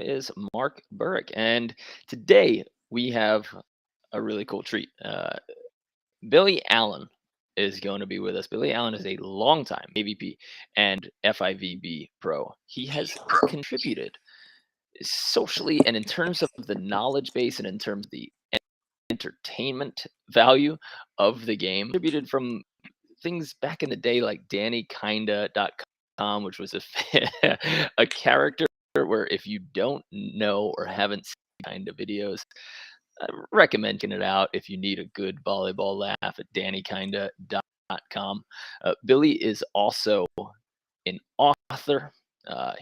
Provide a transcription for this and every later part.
is Mark Burrick, and today we have a really cool treat. Billy Allen is going to be with us. Billy Allen is a longtime AVP and FIVB pro. He has contributed socially and in terms of the knowledge base and in terms of the entertainment value of the game. Contributed from things back in the day like DannyKinda.com, which was a character where if you don't know or haven't seen kind of videos, I recommend checking it out if you need a good volleyball laugh at DannyKinda.com. Billy is also an author. Uh,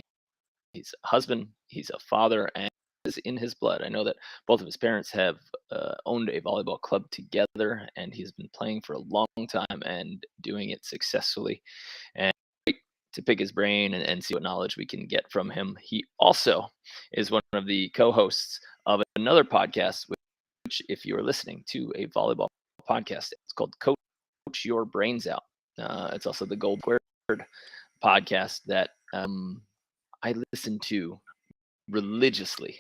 he's a husband. He's a father, and is in his blood. I know that both of his parents have owned a volleyball club together, and he's been playing for a long time and doing it successfully. And to pick his brain and see what knowledge we can get from him. He also is one of the co-hosts of another podcast, which, if you are listening to a volleyball podcast, it's called Coach Your Brains Out. It's also the Gold Squared podcast that I listened to religiously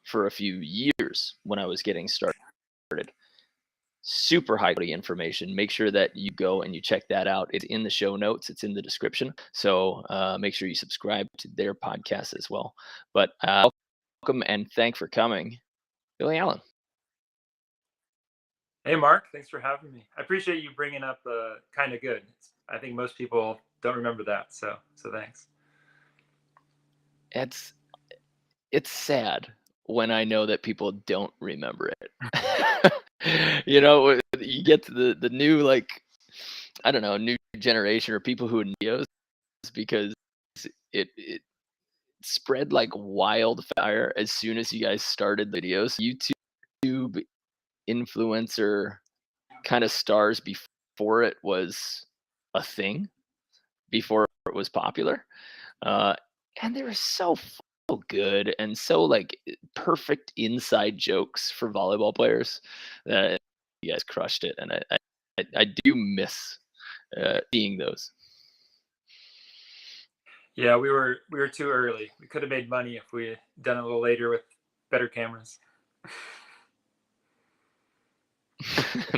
for a few years when I was getting started. Super high quality information. Make sure that you go and you check that out. It's in the show notes. It's in the description. So make sure you subscribe to their podcast as well. But welcome and thanks for coming, Billy Allen. Hey, Mark. Thanks for having me. I appreciate you bringing up Kind of Good. I think most people don't remember that. So thanks. It's sad when I know that people don't remember it. You know, you get to the new, like, I don't know, new generation or people who are neos, because it spread like wildfire as soon as you guys started videos. YouTube influencer kind of stars before it was a thing, before it was popular. And they were so good and so like perfect inside jokes for volleyball players that you guys crushed it. And I do miss seeing those. Yeah, we were too early. We could have made money if we had done it a little later with better cameras.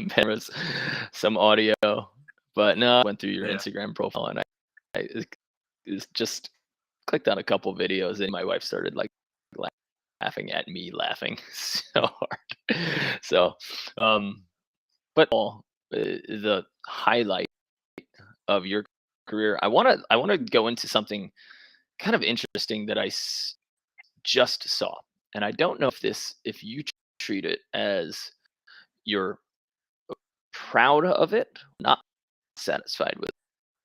Cameras, some audio, but no, I went through your Instagram profile and I just clicked on a couple videos and my wife started like laughing at me laughing so hard. So, but the highlight of your career, I want to go into something kind of interesting that I just saw, and I don't know if you treat it as you're proud of it, not satisfied with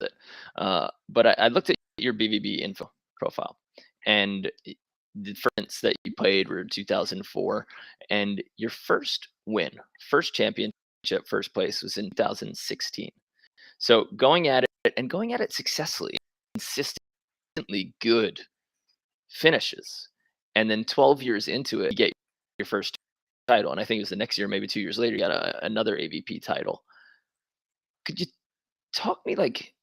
it. But I looked at your BVB info profile, and the first that you played were 2004, and your first championship, first place was in 2016. So going at it successfully, consistently good finishes, and then 12 years into it, you get your first title, and I think it was the next year, maybe 2 years later, you got another AVP title. Could you talk me like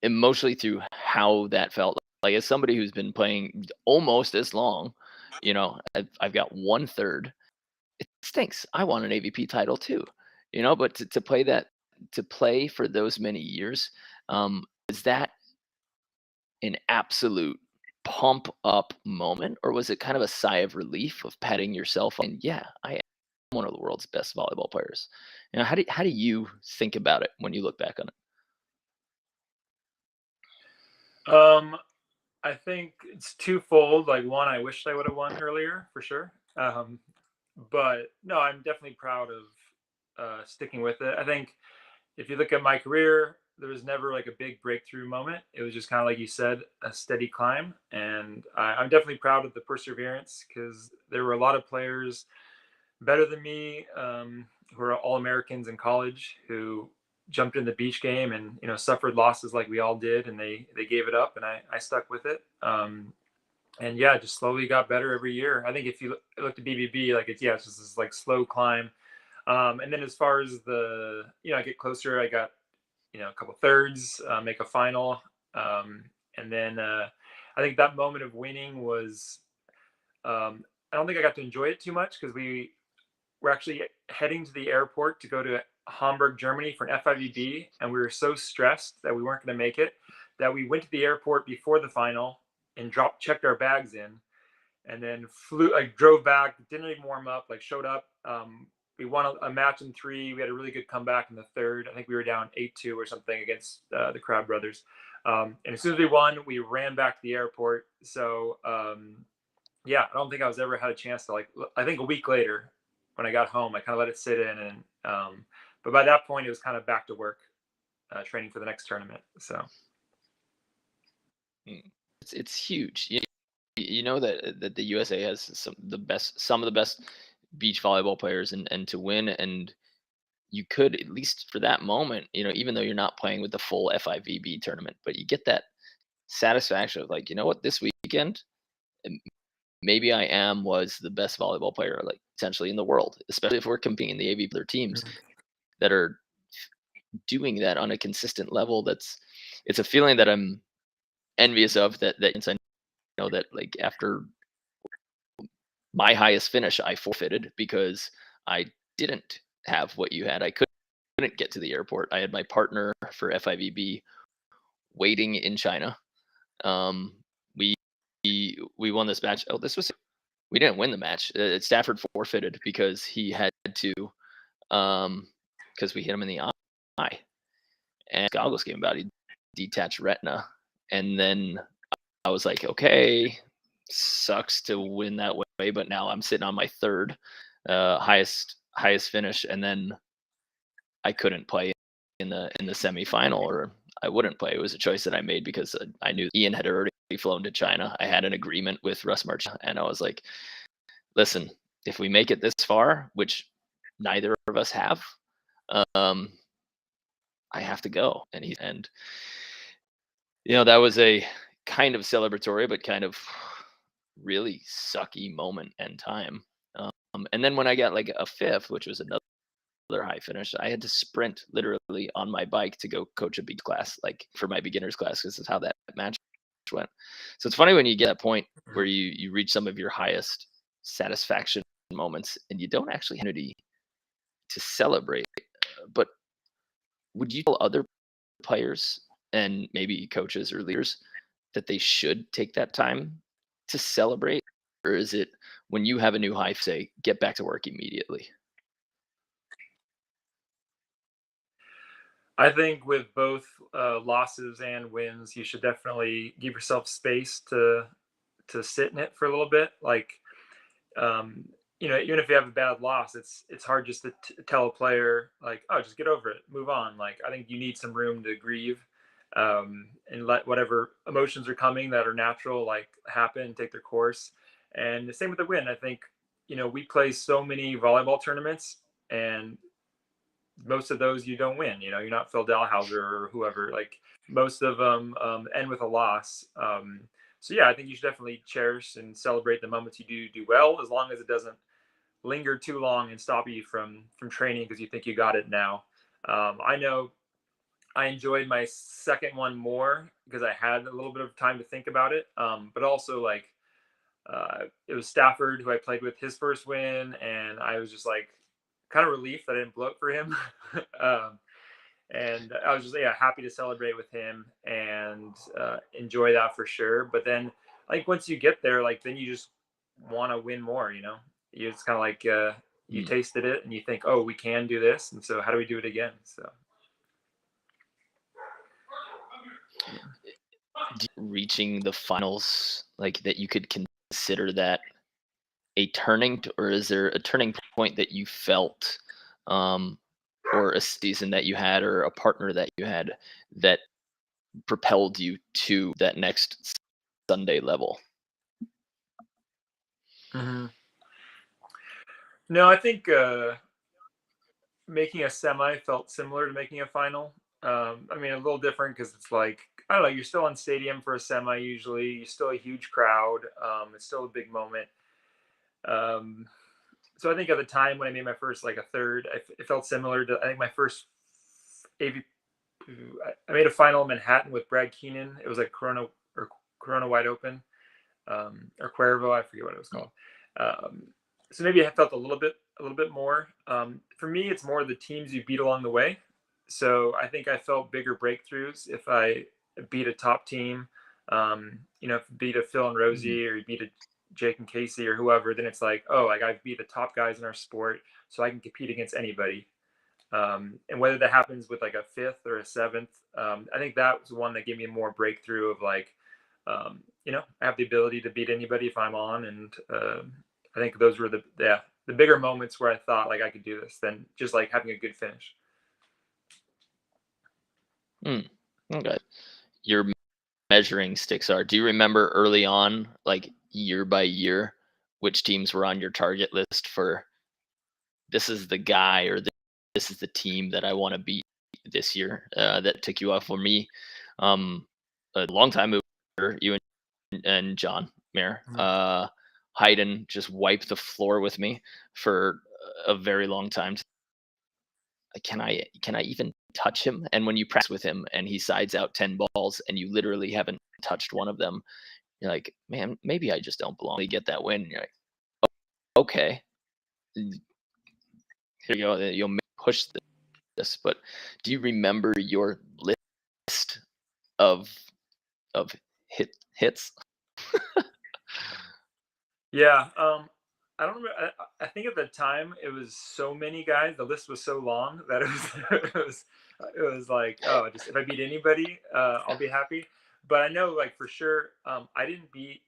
emotionally through how that felt? Like, as somebody who's been playing almost as long, you know, I've got 1/3. It stinks. I want an AVP title too, you know, but to play for those many years, is that an absolute pump up moment, or was it kind of a sigh of relief of patting yourself and yeah, I am one of the world's best volleyball players? You know, how do you think about it when you look back on it? I think it's twofold. Like, one, I wish I would have won earlier for sure. But no, I'm definitely proud of sticking with it. I think if you look at my career, there was never like a big breakthrough moment. It was just kind of like you said, a steady climb. And I'm definitely proud of the perseverance, because there were a lot of players better than me, who are all Americans in college, who jumped in the beach game and suffered losses like we all did, and they gave it up, and I stuck with it. And yeah, just slowly got better every year. I think if you look at BBB, like it's just this like slow climb. And then as far as I get closer, I got a couple thirds, make a final, and then I think that moment of winning was I don't think I got to enjoy it too much because we were actually heading to the airport to go to Hamburg, Germany for an FIVB, and we were so stressed that we weren't going to make it that we went to the airport before the final and checked our bags in, and then drove back, didn't even warm up, showed up. We won a match in 3. We had a really good comeback in the 3rd. I think we were down 8-2 or something against the Crowd Brothers. And as soon as we won, we ran back to the airport. So yeah, I don't think I was ever had a chance to I think a week later when I got home, I kind of let it sit in, and but by that point it was kind of back to work, training for the next tournament. So it's huge. You know that the USA has some of the best beach volleyball players, and to win, and you could, at least for that moment, even though you're not playing with the full FIVB tournament, but you get that satisfaction of you know what, this weekend maybe I was the best volleyball player potentially in the world, especially if we're competing in the AV other teams that are doing that on a consistent level. It's a feeling that I'm envious of, that I know that after my highest finish, I forfeited because I didn't have what you had. I couldn't get to the airport. I had my partner for FIVB waiting in China. We won this match. We didn't win the match. Stafford forfeited because he had to, because we hit him in the eye, and goggles came about. He detached retina, and then I was like, okay, sucks to win that way, but now I'm sitting on my 3rd highest finish, and then I couldn't play in the semifinal, or I wouldn't play. It was a choice that I made because I knew Ian had already flown to China. I had an agreement with Russ March, and I was like, listen, if we make it this far, which neither of us have, I have to go. And that was a kind of celebratory, but kind of really sucky moment and time. And then when I got a 5th, which was another high finish, I had to sprint literally on my bike to go coach a beach class, for my beginners class, because that's how that match went. So it's funny when you get that point where you reach some of your highest satisfaction moments and you don't actually have any to celebrate. But would you tell other players and maybe coaches or leaders that they should take that time to celebrate? Or is it, when you have a new high, say, get back to work immediately? I think with both losses and wins, you should definitely give yourself space to sit in it for a little bit. Even if you have a bad loss, it's hard just to tell a player oh, just get over it, move on. I think you need some room to grieve, and let whatever emotions are coming that are natural happen, take their course. And the same with the win. I think we play so many volleyball tournaments, and most of those you don't win. You're not Phil Dalhouser or whoever. Most of them end with a loss. So yeah, I think you should definitely cherish and celebrate the moments you do well, as long as it doesn't linger too long and stop you from training because you think you got it now. I know I enjoyed my 2nd one more because I had a little bit of time to think about it. But also it was Stafford who I played with, his 1st win, and I was just kind of relieved that I didn't blow it for him. And I was just happy to celebrate with him and enjoy that for sure. But then once you get there, then you just want to win more. It's kind of you tasted it and you think, oh, we can do this, and so how do we do it again? So reaching the finals, that you could consider that a turning, or is there a turning point that you felt, or a season that you had, or a partner that you had, that propelled you to that next Sunday level? No, I think making a semi felt similar to making a final. I mean, a little different because it's I don't know, you're still on stadium for a semi usually. You're still a huge crowd. It's still a big moment. So I think at the time when I made my first a 3rd, it felt similar to, I think, my first AV. I made a final in Manhattan with Brad Keenan. It was Corona Wide Open. or Cuervo, I forget what it was called. So maybe I felt a little bit more. For me, it's more the teams you beat along the way. So I think I felt bigger breakthroughs if I beat a top team. If you beat a Phil and Rosie, or you beat a Jake and Casey or whoever, then it's like, oh, like I've beat the top guys in our sport, so I can compete against anybody. And whether that happens with like a fifth or a seventh, I think that was one that gave me more breakthrough of like, I have the ability to beat anybody if I'm on. And I think those were the bigger moments where I thought like I could do this than just like having a good finish. Okay. Your measuring sticks are. Do you remember early on, like year by year, which teams were on your target list for this is the guy or this is the team that I want to beat this year? That took you off. For me, a long time ago, you and John Mayer, Hayden just wiped the floor with me for a very long time. Can I even touch him? And when you practice with him and he sides out 10 balls and you literally haven't touched one of them, you're like, man, maybe I just don't belong. You get that win. And you're like, oh, okay, here you go. You'll push this. But do you remember your list of hits? Yeah. I don't remember. I think at the time it was so many guys. The list was so long that it was like, oh, just if I beat anybody, I'll be happy. But I know, like for sure, I didn't beat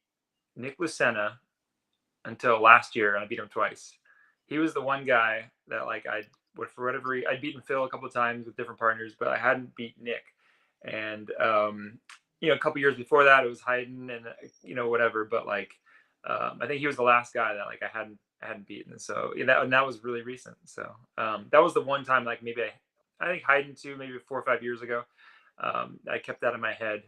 Nick Lucena until last year, and I beat him twice. He was the one guy that like for whatever reason, I'd beaten Phil a couple of times with different partners, but I hadn't beat Nick. And a couple years before that, it was Hayden and whatever. But like, I think he was the last guy that like I hadn't beaten. So that was really recent. So that was the one time like maybe I think Hayden too, maybe 4 or 5 years ago. I kept that in my head.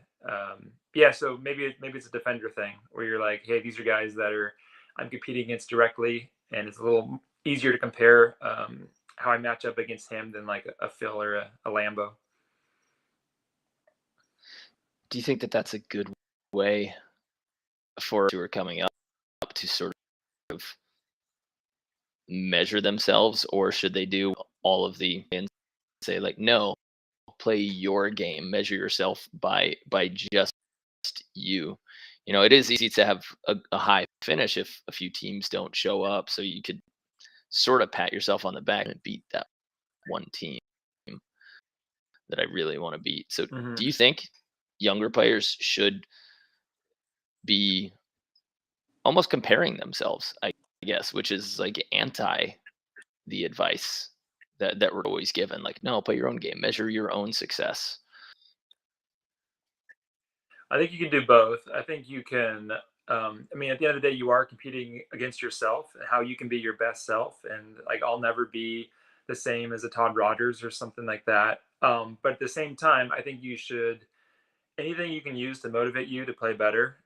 So maybe it's a defender thing where you're like, hey, these are guys that I'm competing against directly, and it's a little easier to compare how I match up against him than like a Phil or a Lambo. Do you think that that's a good way for who are coming up to sort of measure themselves, or should they do all of the and say like, no, play your game, measure yourself by just you? It is easy to have a high finish if a few teams don't show up, so you could sort of pat yourself on the back and beat that one team that I really want to beat. So do you think younger players should be almost comparing themselves, I guess, which is like anti the advice that we're always given, like, no, play your own game, measure your own success? I think you can do both. I think you can. At the end of the day, you are competing against yourself and how you can be your best self. And like, I'll never be the same as a Todd Rogers or something like that. But at the same time, I think you should anything you can use to motivate you to play better.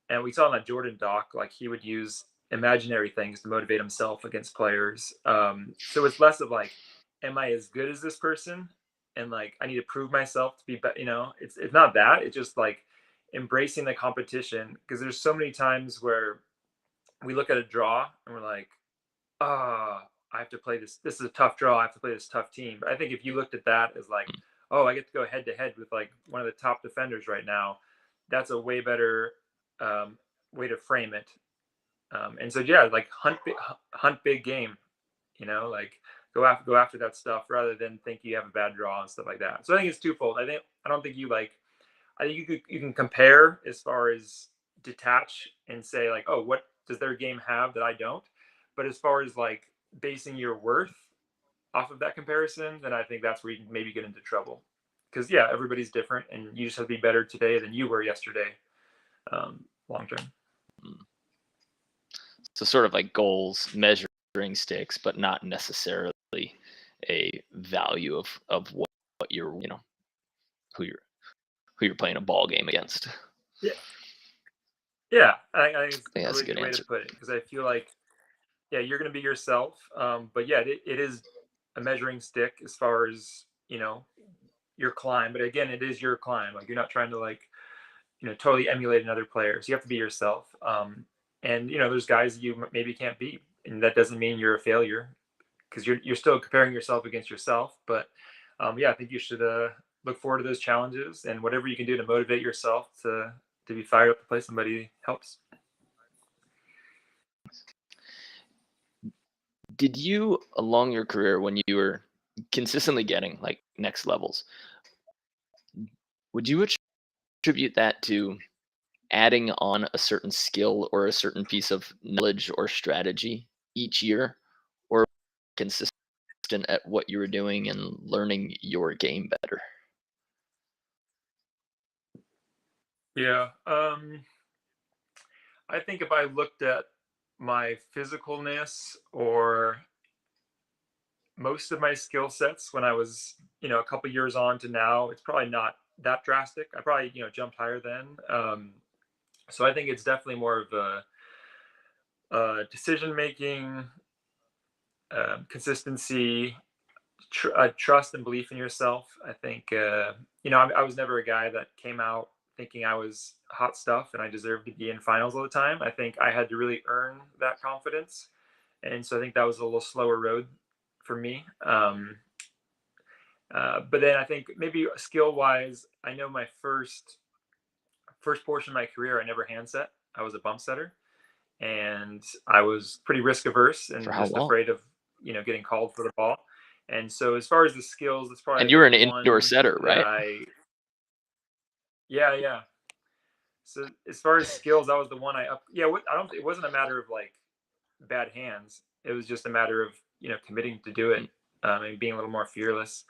And we saw in that Jordan doc, like he would use imaginary things to motivate himself against players. So it's less of like, am I as good as this person? And like, I need to prove myself to be better. It's not that. It's just like embracing the competition, because there's so many times where we look at a draw and we're like, I have to play this. This is a tough draw. I have to play this tough team. But I think if you looked at that as like, oh, I get to go head to head with like one of the top defenders right now, that's a way better way to frame it. And so like hunt big game, like go after that stuff rather than think you have a bad draw and stuff like that. So I think it's twofold. I don't think I think you can compare as far as detach and say like, oh, what does their game have that I don't? But as far as like basing your worth off of that comparison, then I think that's where you can maybe get into trouble. Because everybody's different, and you just have to be better today than you were yesterday, long term. So sort of like goals, measuring sticks, but not necessarily a value of what you're who you're playing a ball game against. Yeah, I think it's that's a really a good way answer to put it, because I feel like you're going to be yourself, but it is a measuring stick as far as your climb. But again, it is your climb. Like, you're not trying to like totally emulating other players. You have to be yourself. And there's guys you maybe can't beat, and that doesn't mean you're a failure, because you're still comparing yourself against yourself. But yeah, I think you should look forward to those challenges, and whatever you can do to motivate yourself to be fired up to play somebody helps. Did you, along your career, when you were consistently getting like next levels, would you attribute that to adding on a certain skill or a certain piece of knowledge or strategy each year, or consistent at what you were doing and learning your game better? Yeah. I think if I looked at my physicalness or most of my skill sets when I was, a couple years on to now, it's probably not that drastic. I probably, jumped higher then. So I think it's definitely more of a decision making, consistency, trust and belief in yourself. I think, I was never a guy that came out thinking I was hot stuff and I deserved to be in finals all the time. I think I had to really earn that confidence. And so I think that was a little slower road for me. But then I think maybe skill wise, I know my first portion of my career, I never hand set. I was a bump setter, and I was pretty risk averse For and how just long? afraid of getting called for the ball. And so as far as the skills, that's probably And you were an the indoor one setter, that right? yeah. So as far as skills, that was the one I up. Yeah, I don't. It wasn't a matter of like bad hands. It was just a matter of committing to do it, and being a little more fearless.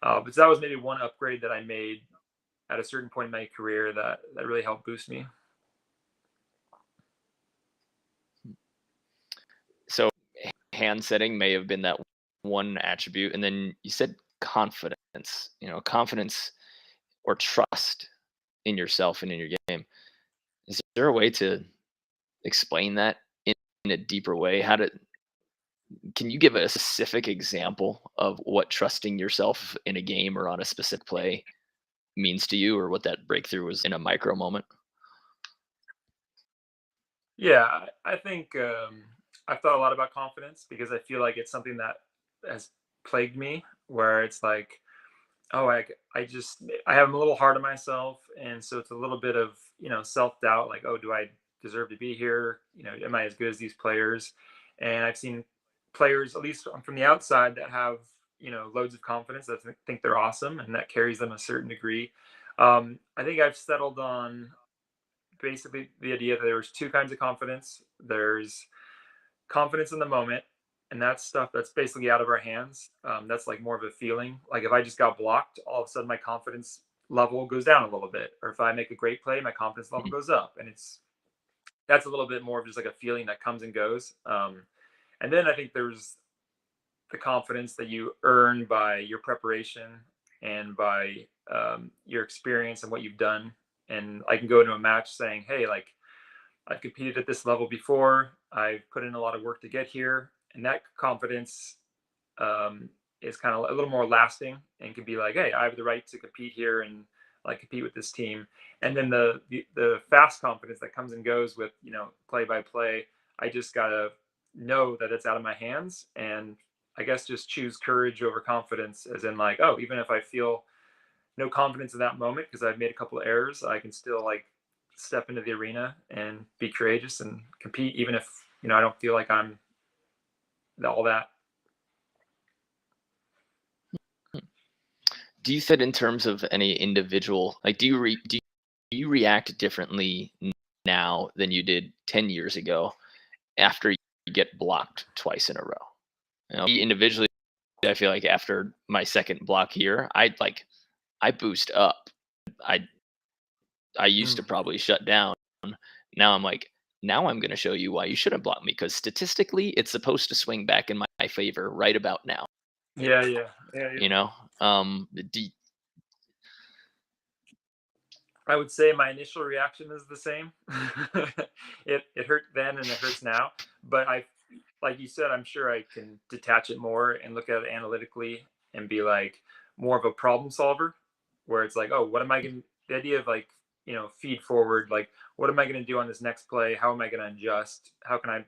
But that was maybe one upgrade that I made at a certain point in my career that really helped boost me. So hand setting may have been that one attribute, and then you said confidence. Confidence or trust in yourself and in your game. Is there a way to explain that in a deeper way? Can you give a specific example of what trusting yourself in a game or on a specific play means to you, or what that breakthrough was in a micro moment? Yeah, I think I've thought a lot about confidence because I feel like it's something that has plagued me. Where it's like, oh, I have a little hard on myself, and so it's a little bit of self doubt. Like, oh, do I deserve to be here? Am I as good as these players? And I've seen players, at least from the outside, that have loads of confidence that think they're awesome, and that carries them a certain degree. I think I've settled on basically the idea that there's two kinds of confidence. There's confidence in the moment, and that's stuff that's basically out of our hands. That's like more of a feeling. Like if I just got blocked, all of a sudden my confidence level goes down a little bit, or if I make a great play, my confidence level Mhm. goes up, and that's a little bit more of just like a feeling that comes and goes. And then I think there's the confidence that you earn by your preparation and by your experience and what you've done. And I can go into a match saying, hey, like I've competed at this level before. I've put in a lot of work to get here, and that confidence is kind of a little more lasting and can be like, hey, I have the right to compete here and like compete with this team. And then the fast confidence that comes and goes with play by play. I just gotta know that it's out of my hands, and I guess just choose courage over confidence, as in like, oh, even if I feel no confidence in that moment because I've made a couple of errors, I can still like step into the arena and be courageous and compete, even if I don't feel like I'm all that. Do you fit in terms of any individual, like do you react differently now than you did 10 years ago after you get blocked twice in a row? Individually, I feel like after my second block here, I boost up. I I used to Mm. probably shut down. Now I'm like, now I'm going to show you why you shouldn't block me, because statistically, it's supposed to swing back in my favor right about now. Yeah. You know, um, do, I would say my initial reaction is the same. It hurt then and it hurts now, but like you said, I'm sure I can detach it more and look at it analytically and be like more of a problem solver, where it's like, oh, what am I going? The idea of like feed forward. Like, what am I going to do on this next play? How am I going to adjust? How can I,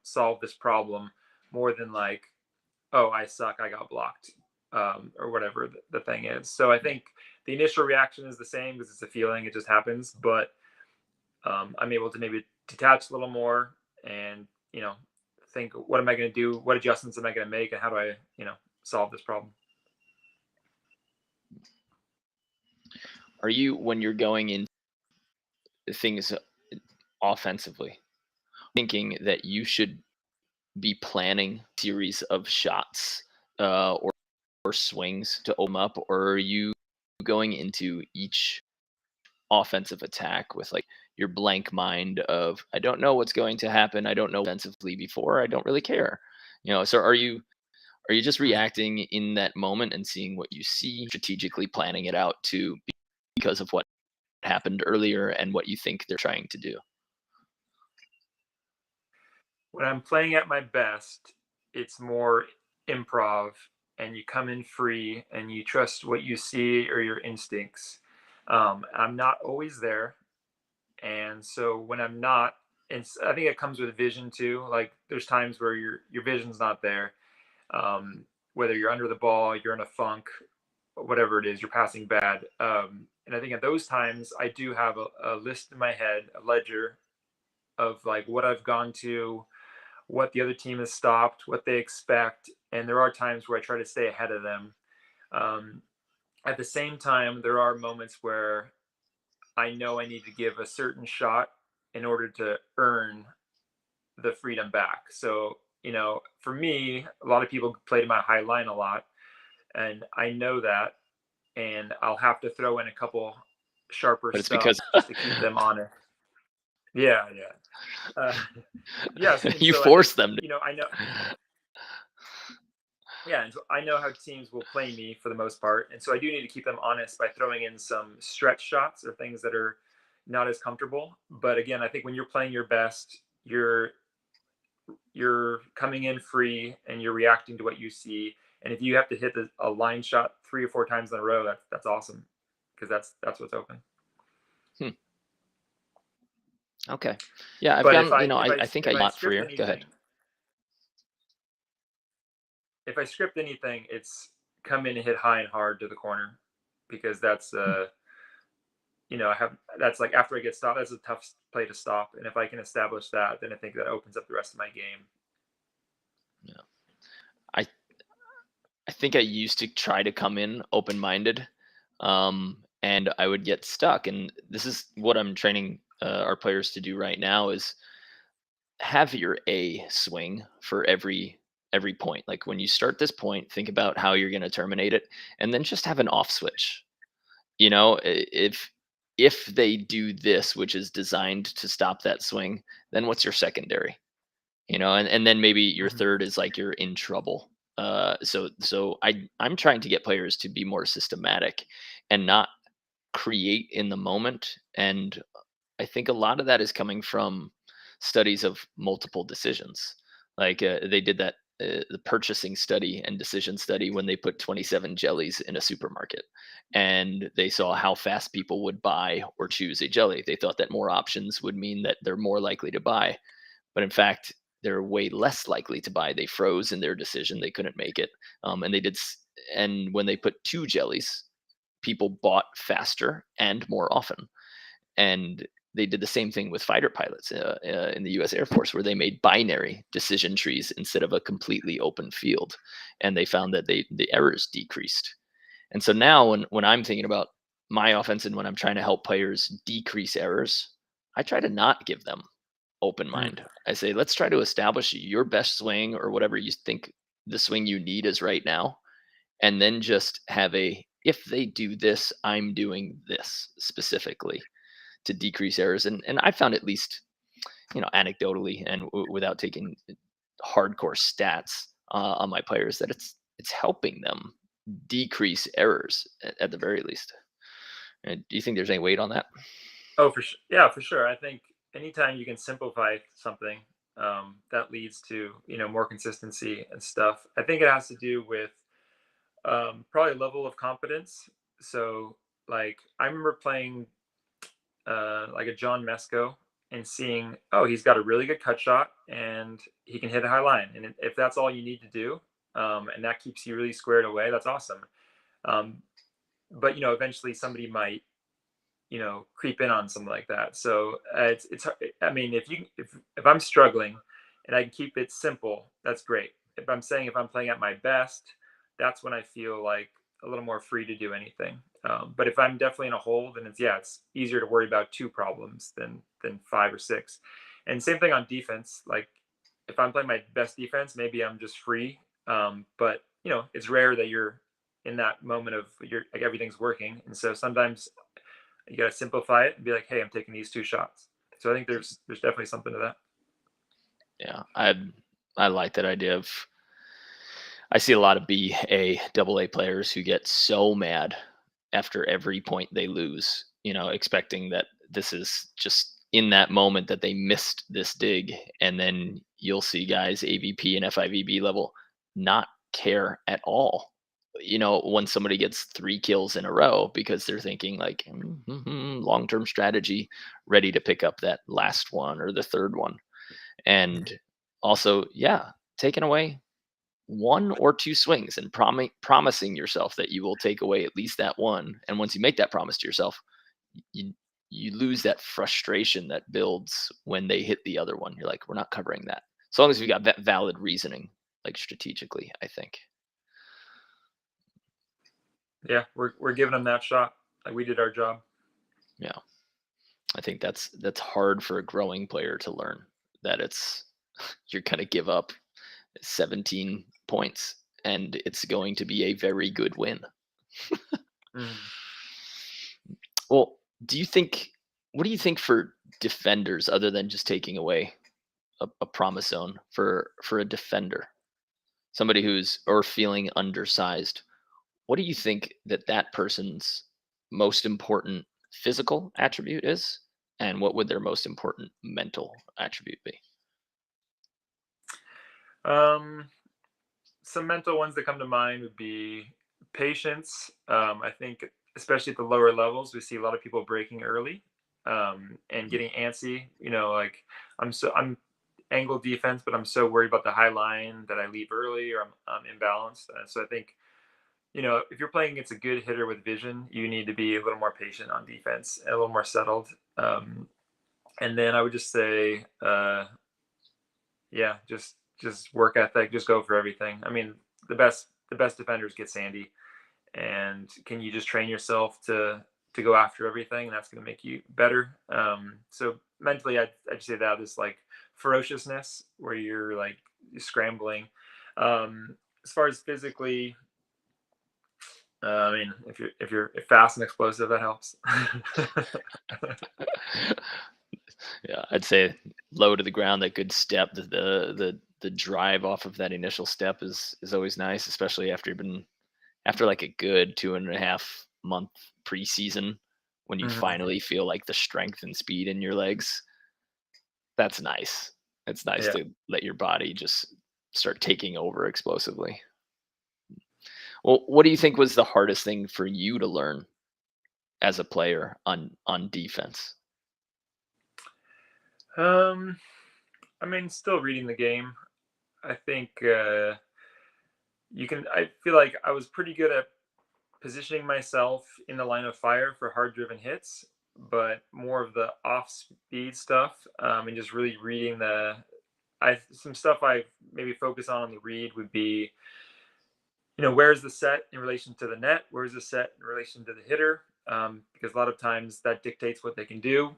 solve this problem, more than like, oh, I suck, I got blocked, or whatever the thing is. So I think the initial reaction is the same because it's a feeling, it just happens. But I'm able to maybe detach a little more and, think, what am I going to do? What adjustments am I going to make? And how do I, solve this problem? Are you, when you're going in things offensively, thinking that you should be planning series of shots, or swings to open up, or are you going into each offensive attack with like your blank mind of, I don't know what's going to happen, I don't know offensively before, I don't really care, so are you just reacting in that moment and seeing what you see, strategically planning it out because of what happened earlier and what you think they're trying to do? When I'm playing at my best, it's more improv, and you come in free and you trust what you see or your instincts. I'm not always there. And so when I'm not, and I think it comes with vision too. Like, there's times where your vision's not there. Whether you're under the ball, you're in a funk, whatever it is, you're passing bad. And I think at those times, I do have a list in my head, a ledger of like what I've gone to, what the other team has stopped, what they expect. And there are times where I try to stay ahead of them. Um, at the same time, there are moments where I know I need to give a certain shot in order to earn the freedom back. So, for me, a lot of people play to my high line a lot, and I know that, and I'll have to throw in a couple sharper But it's stuff because just to keep them honest. Yeah, yeah. Yes, and you so I think, force them to. I know, yeah, and so I know how teams will play me for the most part, and so I do need to keep them honest by throwing in some stretch shots or things that are not as comfortable. But again, I think when you're playing your best, you're coming in free and you're reacting to what you see. And if you have to hit a line shot 3 or 4 times in a row, that's awesome, because that's what's open. Hmm. Okay. Yeah, I've But if gotten, I if I I think if I I not script freer. Go ahead. anything, if I script anything, it's come in and hit high and hard to the corner, because that's Hmm. I have that's like, after I get stopped, that's a tough play to stop. And if I can establish that, then I think that opens up the rest of my game. Yeah. I I think I used to try to come in open-minded, and I would get stuck. And this is what I'm training our players to do right now: is have your A swing for every point. Like when you start this point, think about how you're going to terminate it, and then just have an off switch. If they do this, which is designed to stop that swing, then what's your secondary? And then maybe your Mhm. third is like you're in trouble. I'm trying to get players to be more systematic and not create in the moment. And I think a lot of that is coming from studies of multiple decisions. Like they did that, the purchasing study and decision study, when they put 27 jellies in a supermarket, and they saw how fast people would buy or choose a jelly. They thought that more options would mean that they're more likely to buy, but in fact, they're way less likely to buy. They froze in their decision; they couldn't make it. And they did, and when they put two jellies, people bought faster and more often. And they did the same thing with fighter pilots in the U.S. Air Force, where they made binary decision trees instead of a completely open field, and they found that the errors decreased. And so now, when I'm thinking about my offense and when I'm trying to help players decrease errors, I try to not give them open Mm. mind. I say, let's try to establish your best swing, or whatever you think the swing you need is right now, and then just have if they do this, I'm doing this specifically to decrease errors. And I found, at least, anecdotally and without taking hardcore stats on my players, that it's helping them decrease errors at the very least. Do you think there's any weight on that? Oh, for sure. Yeah, for sure. I think anytime you can simplify something, that leads to more consistency and stuff. I think it has to do with, probably level of competence. So, like, I remember playing like a John Mesco and seeing, oh, he's got a really good cut shot and he can hit a high line. And if that's all you need to do, and that keeps you really squared away, that's awesome. But eventually somebody might creep in on something like that. So it's I mean, if I'm struggling and I can keep it simple, that's great. If I'm playing at my best, that's when I feel like a little more free to do anything. But if I'm definitely in a hole, then it's easier to worry about two problems than five or six. And same thing on defense. Like if I'm playing my best defense, maybe I'm just free. But it's rare that you're in that moment of like everything's working, and so sometimes you got to simplify it and be like, hey, I'm taking these two shots. So I think there's definitely something to that. Yeah, I like that idea of. I see a lot of B, AA players who get so mad after every point they lose, expecting that this is just in that moment that they missed this dig. And then you'll see guys AVP and FIVB level not care at all. When somebody gets 3 kills in a row because they're thinking like long-term strategy, ready to pick up that last one or the third one. And also, yeah, taking away 1 or 2 swings and promising yourself that you will take away at least that one. And once you make that promise to yourself, you you lose that frustration that builds when they hit the other one. You're like, we're not covering that. As long as we got that valid reasoning, like strategically, I think. Yeah, we're giving them that shot. Like we did our job. Yeah. I think that's hard for a growing player to learn that it's you're gonna give up 17 points and it's going to be a very good win. Mm. Well, what do you think for defenders other than just taking away a promise zone for a defender, somebody who's or feeling undersized? What do you think that person's most important physical attribute is, and what would their most important mental attribute be? Um, some mental ones that come to mind would be patience. I think, especially at the lower levels, we see a lot of people breaking early and Mhm. getting antsy. Like I'm angle defense, but I'm so worried about the high line that I leave early or I'm imbalanced. So I think if you're playing against a good hitter with vision, you need to be a little more patient on defense and a little more settled. And then I would just say, yeah, just work ethic, just go for everything. I mean, the best defenders get sandy, and can you just train yourself to go after everything, and that's going to make you better. So mentally, I'd say that is like ferociousness, where you're like scrambling. As far as physically, I mean, if you're fast and explosive, that helps. Yeah, I'd say low to the ground, that good step, the drive off of that initial step is always nice, especially after like a good 2.5 month preseason when you Mhm. finally feel like the strength and speed in your legs. That's nice. It's nice Yeah. to let your body just start taking over explosively. Well, what do you think was the hardest thing for you to learn as a player on defense? Um, I mean, still reading the game. I think I feel like I was pretty good at positioning myself in the line of fire for hard driven hits, but more of the off speed stuff, and just really reading some stuff I maybe focus on the read would be, where's the set in relation to the net? Where's the set in relation to the hitter? Because a lot of times that dictates what they can do.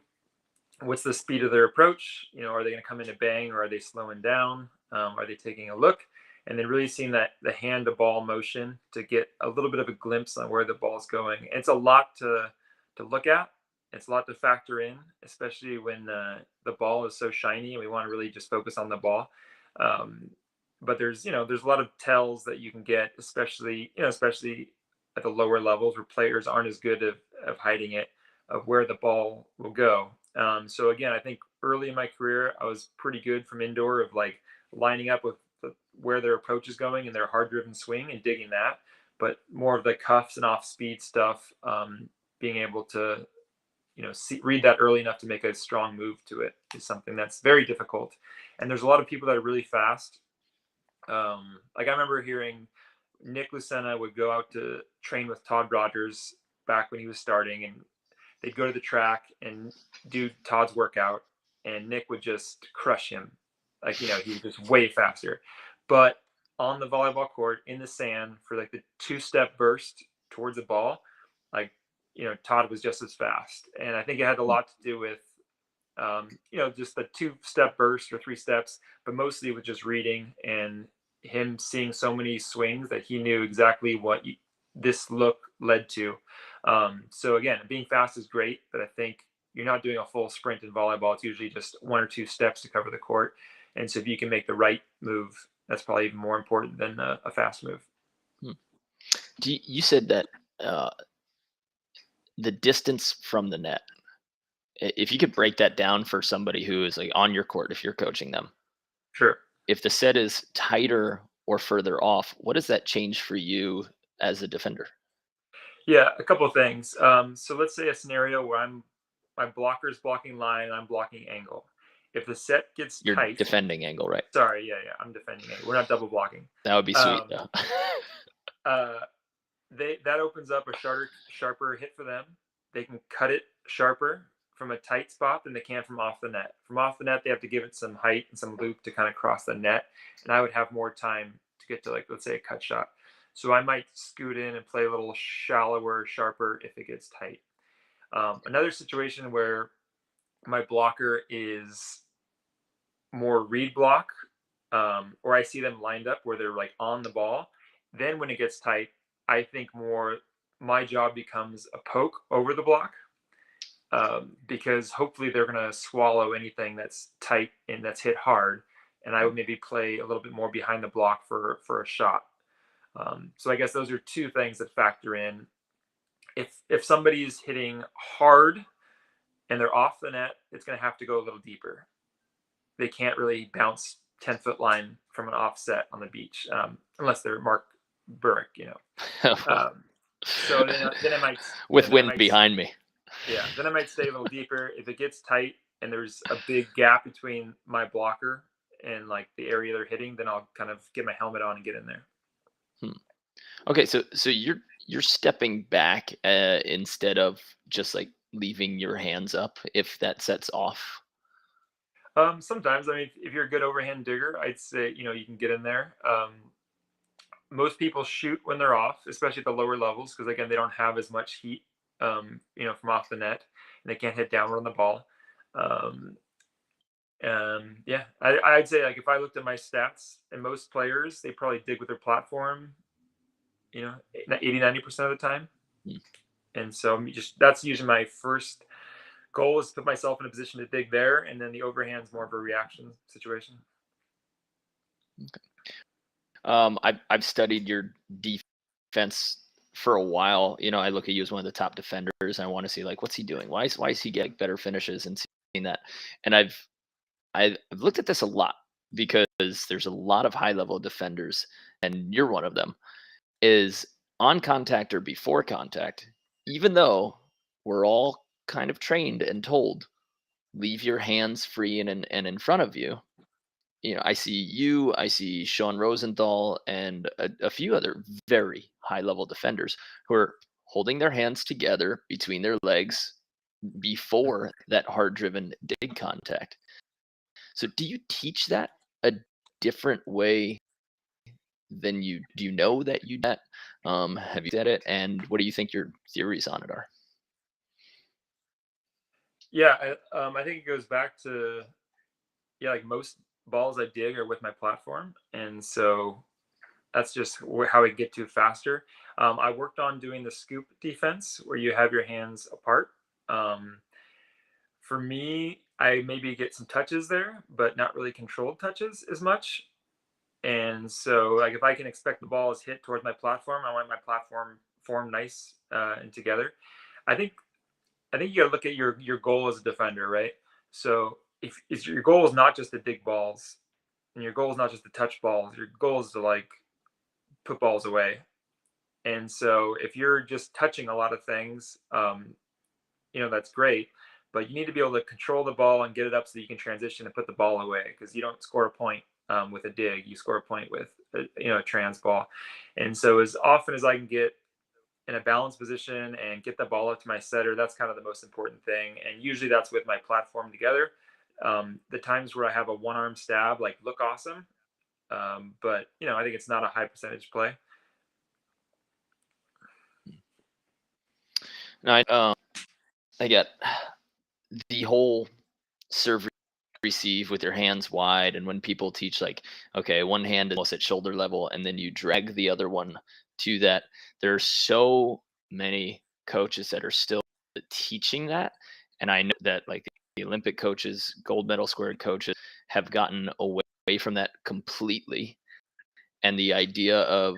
What's the speed of their approach? Are they going to come in a bang, or are they slowing down? Are they taking a look? And then really seeing that the hand to ball motion to get a little bit of a glimpse on where the ball's going. It's a lot to look at. It's a lot to factor in, especially when the ball is so shiny and we want to really just focus on the ball. Um, but there's a lot of tells that you can get, especially at the lower levels where players aren't as good of hiding it, of where the ball will go. So again, I think early in my career, I was pretty good from indoor of like lining up with where their approach is going and their hard driven swing and digging that. But more of the cuffs and off speed stuff, being able to, read that early enough to make a strong move to it is something that's very difficult. And there's a lot of people that are really fast. Like I remember hearing Nick Lucena would go out to train with Todd Rogers back when he was starting, and they'd go to the track and do Todd's workout, and Nick would just crush him. Like, he was just way faster. But on the volleyball court in the sand for like the 2-step burst towards the ball, like, Todd was just as fast. And I think it had a lot to do with, just the 2-step burst or 3 steps, but mostly with just reading and him seeing so many swings that he knew exactly what this look led to. So again, being fast is great, but I think you're not doing a full sprint in volleyball. It's usually just 1 or 2 steps to cover the court. And so if you can make the right move, that's probably even more important than a fast move. You said that the distance from the net, if you could break that down for somebody who is like on your court, if you're coaching them. Sure. If the set is tighter or further off, what does that change for you as a defender? Yeah, a couple of things. So let's say a scenario where my blocker's blocking line and I'm blocking angle. If the set gets You're tight, defending angle, right? Sorry, yeah, I'm defending angle. We're not double blocking. That would be sweet, though. That opens up a sharper hit for them. They can cut it sharper from a tight spot than they can from off the net. From off the net, they have to give it some height and some loop to kind of cross the net, and I would have more time to get to, like, let's say a cut shot. So I might scoot in and play a little shallower, sharper if it gets tight. Another situation where my blocker is more read block, or I see them lined up where they're like on the ball, then when it gets tight, I think more my job becomes a poke over the block, because hopefully they're going to swallow anything that's tight and that's hit hard, and I would maybe play a little bit more behind the block for a shot. So I guess those are 2 things that factor in. If somebody's hitting hard and they're off the net, it's going to have to go a little deeper. They can't really bounce 10-foot line from an offset on the beach, unless they're Mark Burke, so then I might with wind behind me. Yeah, then I might stay a little deeper. If it gets tight and there's a big gap between my blocker and like the area they're hitting, then I'll kind of get my helmet on and get in there. Okay, so you're stepping back instead of just like leaving your hands up if that sets off. Sometimes, I mean, if you're a good overhand digger, I'd say you can get in there. Most people shoot when they're off, especially at the lower levels, because again, they don't have as much heat, from off the net, and they can't hit downward on the ball. Yeah, I'd say, like, if I looked at my stats, and most players, they probably dig with their platform, 80-90% of the time. And so that's usually my first goal, is to put myself in a position to dig there, and then the overhand's more of a reaction situation. Okay. I've studied your defense for a while. I look at you as one of the top defenders, and I want to see, like, what's he doing? Why is he getting better finishes and seeing that? And I've looked at this a lot because there's a lot of high level defenders, and you're one of them. Is on contact or before contact, even though we're all kind of trained and told, leave your hands free and in front of you. I see Sean Rosenthal and a few other very high level defenders who are holding their hands together between their legs before that hard driven dig contact. So do you teach that a different way than do you know that you do that? Have you said it? And what do you think your theories on it are? Yeah, I think it goes back to, like, most balls I dig are with my platform, and so that's just how I get to faster. I worked on doing the scoop defense where you have your hands apart. For me, I maybe get some touches there, but not really controlled touches as much. And so, like, if I can expect the ball is hit towards my platform, I want my platform form nice and together. I think you got to look at your goal as a defender, right? So if your goal is not just to dig balls, and your goal is not just to touch balls, your goal is to, like, put balls away. And so if you're just touching a lot of things, that's great. But you need to be able to control the ball and get it up so that you can transition and put the ball away, because you don't score a point with a dig. You score a point with a trans ball. And so as often as I can get in a balanced position and get the ball up to my setter, that's kind of the most important thing. And usually that's with my platform together. The times where I have a one arm stab look awesome, but I think it's not a high percentage play. No, I get the whole serve receive with your hands wide, and when people teach okay, one hand is almost at shoulder level and then you drag the other one to that. There are so many coaches that are still teaching that, and I know that the Olympic coaches, gold medal squared coaches, have gotten away from that completely, and the idea of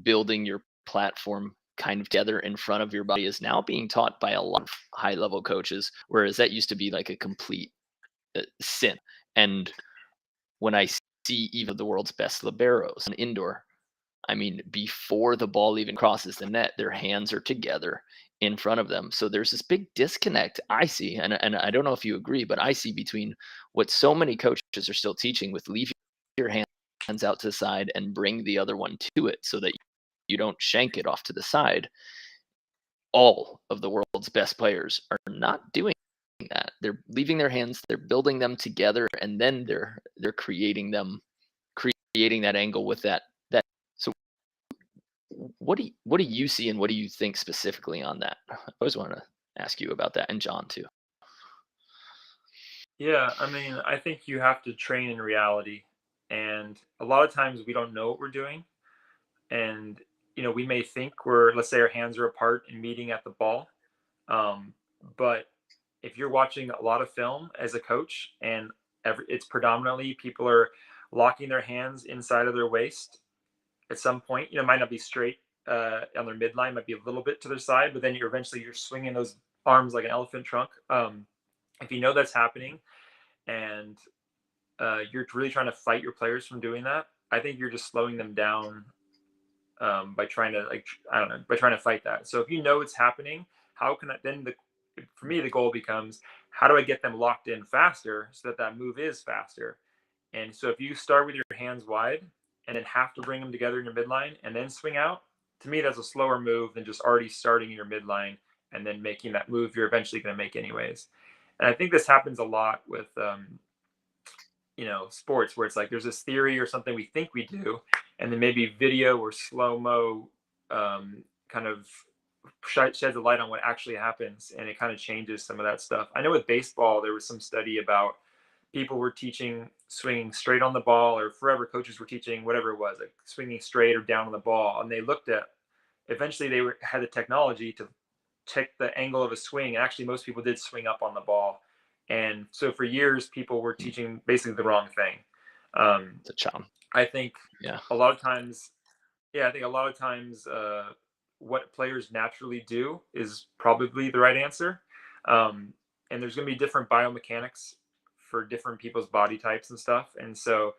building your platform kind of together in front of your body is now being taught by a lot of high level coaches, whereas that used to be a complete sin. And when I see even the world's best liberos on indoor, I mean, before the ball even crosses the net, their hands are together in front of them. So there's this big disconnect I see, and I don't know if you agree, but I see between what so many coaches are still teaching with leave your hands out to the side and bring the other one to it so that you don't shank it off to the side. All of the world's best players are not doing that. They're leaving their hands, they're building them together, and then they're creating that angle with that. So what do you see, and what do you think specifically on that? I always want to ask you about that, and John too. Yeah, I mean, I think you have to train in reality, and a lot of times we don't know what we're doing, and we may think let's say our hands are apart and meeting at the ball, but if you're watching a lot of film as a coach, and it's predominantly people are locking their hands inside of their waist at some point, it might not be straight on their midline, might be a little bit to their side, but then you're swinging those arms like an elephant trunk. If you know that's happening, and you're really trying to fight your players from doing that, I think you're just slowing them down by trying to by trying to fight that. So if you know it's happening, how can I then for me the goal becomes, how do I get them locked in faster so that move is faster? And so if you start with your hands wide and then have to bring them together in your midline and then swing out, to me that's a slower move than just already starting in your midline and then making that move you're eventually going to make anyways. And I think this happens a lot with sports, where it's there's this theory or something we think we do, and then maybe video or slow-mo kind of sheds a light on what actually happens, and it kind of changes some of that stuff. I know with baseball there was some study about people were teaching swinging straight on the ball, or forever coaches were teaching whatever it was, swinging straight or down on the ball, and they looked at, eventually they had the technology to check the angle of a swing, and actually most people did swing up on the ball. And so for years people were teaching basically the wrong thing. It's a charm. I think Yeah. a lot of times, what players naturally do is probably the right answer. And there's going to be different biomechanics for different people's body types and stuff. And so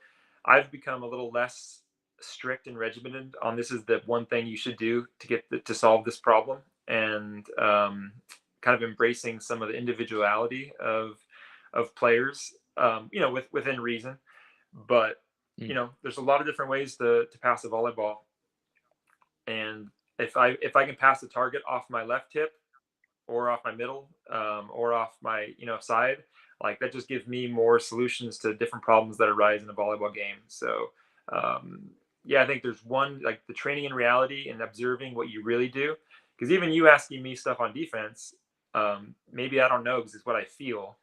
I've become a little less strict and regimented on, this is the one thing you should do to solve this problem. And kind of embracing some of the individuality of players, within reason. But there's a lot of different ways to pass a volleyball, and if I can pass the target off my left hip or off my middle, or off my side, that just gives me more solutions to different problems that arise in a volleyball game. So I think there's one, the training in reality and observing what you really do, because even you asking me stuff on defense, maybe I don't know because it's what I feel,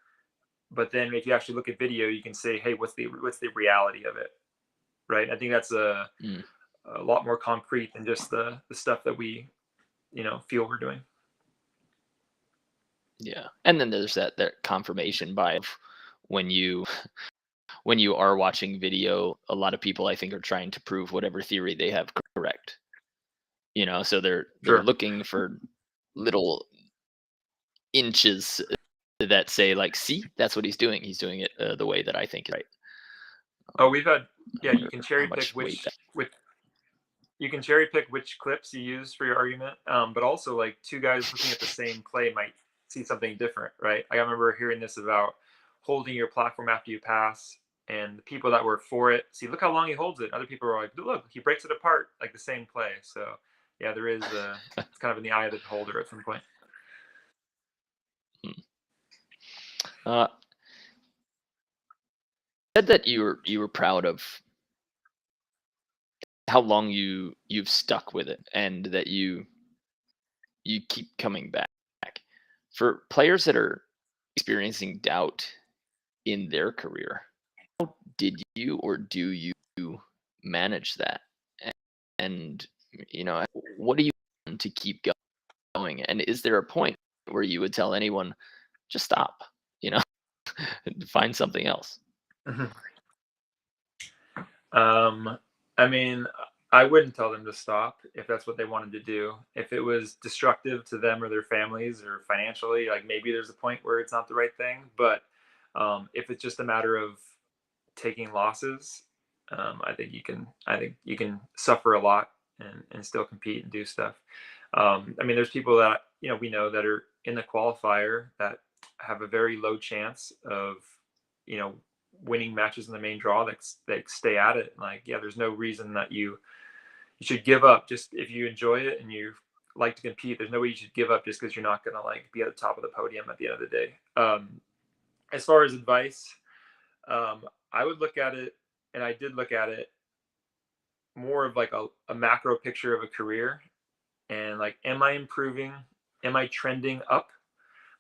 but then if you actually look at video, you can say, hey, what's the reality of it, right? I think that's a lot more concrete than just the stuff that we feel we're doing. Yeah. And then there's that confirmation bias when you are watching video. A lot of people, I think, are trying to prove whatever theory they have correct. So they're looking for little inches that say see, that's what he's doing. He's doing it the way that I think is right. Oh, we've had, you can cherry pick which clips you use for your argument. But also two guys looking at the same play might see something different, right? Like, I remember hearing this about holding your platform after you pass, and the people that were for it see, look how long he holds it. Other people are like, look, he breaks it apart like the same play. So yeah, there is it's kind of in the eye of the beholder at some point. Uh, said that you were proud of how long you've stuck with it, and that you keep coming back. For players that are experiencing doubt in their career, how did you or do you manage that? And what do you do to keep going? And is there a point where you would tell anyone, just stop, you know, find something else? Mhm. I mean, I wouldn't tell them to stop if that's what they wanted to do. If it was destructive to them or their families or financially, like, maybe there's a point where it's not the right thing. But if it's just a matter of taking losses, I think you can suffer a lot and still compete and do stuff. I mean, there's people that we know that are in the qualifier that have a very low chance of you know winning matches in the main draw, that stay at it. Like, yeah, there's no reason that you should give up. Just if you enjoy it and you like to compete, there's no way you should give up just because you're not gonna like be at the top of the podium at the end of the day. As far as advice, um, I would look at it, and I did look at it more of like a macro picture of a career, and like, am I improving? Am I trending up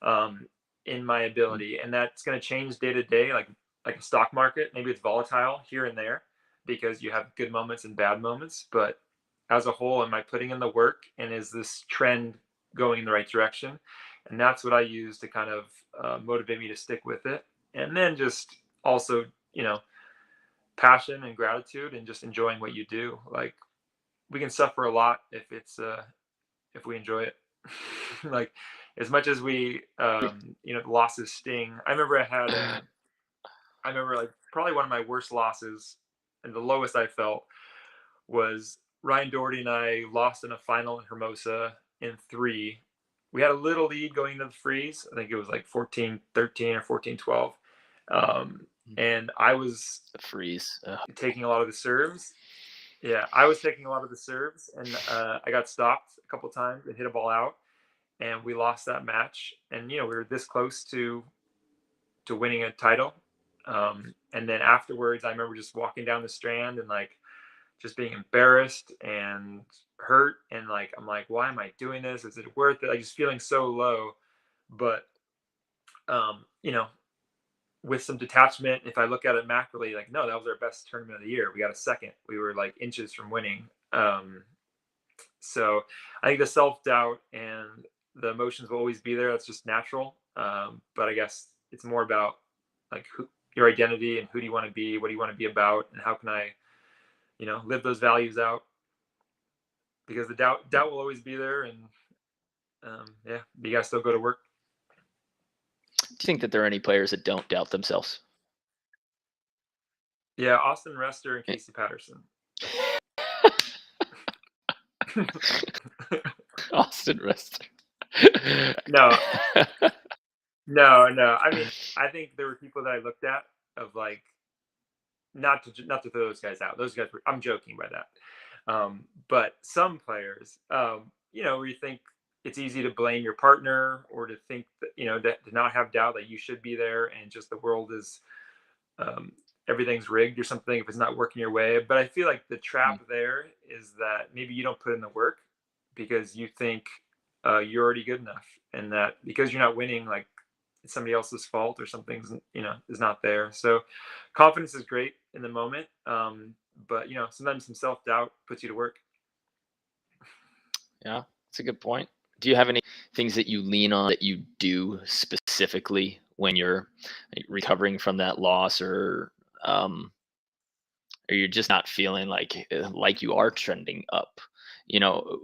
um, in my Mm. ability? And that's going to change day to day, like a stock market. Maybe it's volatile here and there because you have good moments and bad moments. But as a whole, am I putting in the work? And is this trend going in the right direction? And that's what I use to kind of motivate me to stick with it. And then just also, passion and gratitude and just enjoying what you do. Like, we can suffer a lot if we enjoy it. Like, as much as we the losses sting. I remember, like, probably one of my worst losses and the lowest I felt was Ryan Doherty and I lost in a final in Hermosa in 3. We had a little lead going into the freeze. I think it was like 14-13 or 14-12. And I was The freeze. taking a lot of the serves. Yeah, I was taking a lot of the serves, and I got stopped a couple times and hit a ball out, and we lost that match. And we were this close to winning a title. And then afterwards, I remember just walking down the strand and like just being embarrassed and hurt, and like, I'm like, why am I doing this? Is it worth it? Like, just feeling so low. But um, you know, with some detachment, if I look at it macroly, like, no, that was our best tournament of the year. We got a second. We were like inches from winning. So I think the self doubt and the emotions will always be there. That's just natural. But I guess it's more about like your identity and who do you want to be, what do you want to be about, and how can I, live those values out? Because the doubt will always be there, and yeah, but you gotta still go to work. Do you think that there are any players that don't doubt themselves? Yeah, Austin Rester and Eh, Casey Patterson. Austin Rester. No, no. I mean, I think there were people that I looked at of like, not to throw those guys out. Those guys were. I'm joking by that. But some players, where you think it's easy to blame your partner, or to think that to not have doubt that you should be there, and just the world is um, everything's rigged or something if it's not working your way. But I feel like the Mm. trap there is that maybe you don't put in the work because you think you're already good enough, and that because you're not winning, like, it's somebody else's fault, or something's is not there. So confidence is great in the moment, but sometimes some self doubt puts you to work. Yeah, that's a good point. Do you have any things that you lean on, that you do specifically when you're recovering from that loss, um, or you're just not feeling like you are trending up? You know,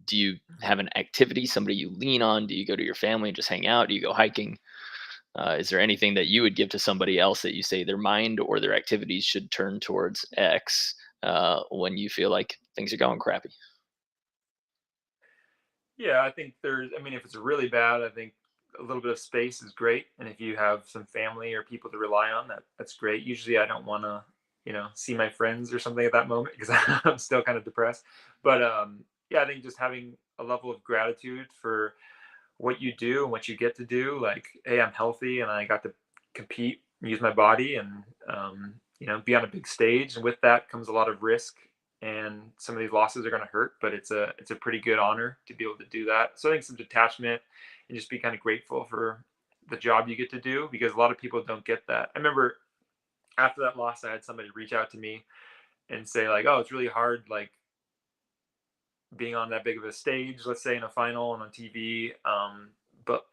do you have an activity, somebody you lean on? Do you go to your family and just hang out? Do you go hiking? Is there anything that you would give to somebody else that you say their mind or their activities should turn towards X when you feel like things are going crappy? Yeah, I think I mean, if it's really bad, I think a little bit of space is great, and if you have some family or people to rely on, that's great. Usually, I don't want to, see my friends or something at that moment because I'm still kind of depressed. But yeah, I think just having a level of gratitude for what you do and what you get to do. Like, hey, I'm healthy and I got to compete, use my body, and be on a big stage. And with that comes a lot of risk. And some of these losses are going to hurt, but it's a pretty good honor to be able to do that. So I think some detachment and just be kind of grateful for the job you get to do, because a lot of people don't get that. I remember after that loss, I had somebody reach out to me and say like, "Oh, it's really hard, like being on that big of a stage, let's say in a final and on TV." But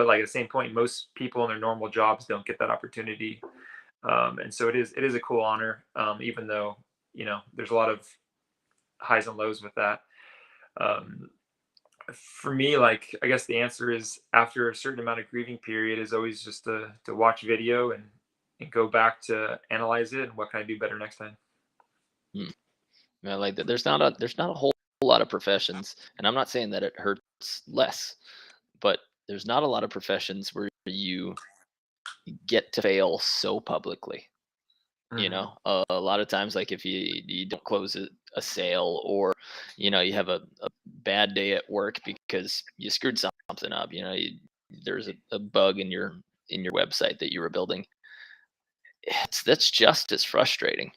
like at the same point, most people in their normal jobs don't get that opportunity, and so it is a cool honor, even though there's a lot of highs and lows with that. Um, for me, like I guess the answer is after a certain amount of grieving period is always just to watch video and go back to analyze it and what can I do better next time. Hmm. I like that. There's not a whole lot of professions, and I'm not saying that it hurts less, but there's not a lot of professions where you get to fail so publicly. Hmm. A lot of times, like if you don't close a sale, or you have a bad day at work because you screwed something up. There's a bug in your website that you were building. That's just as frustrating,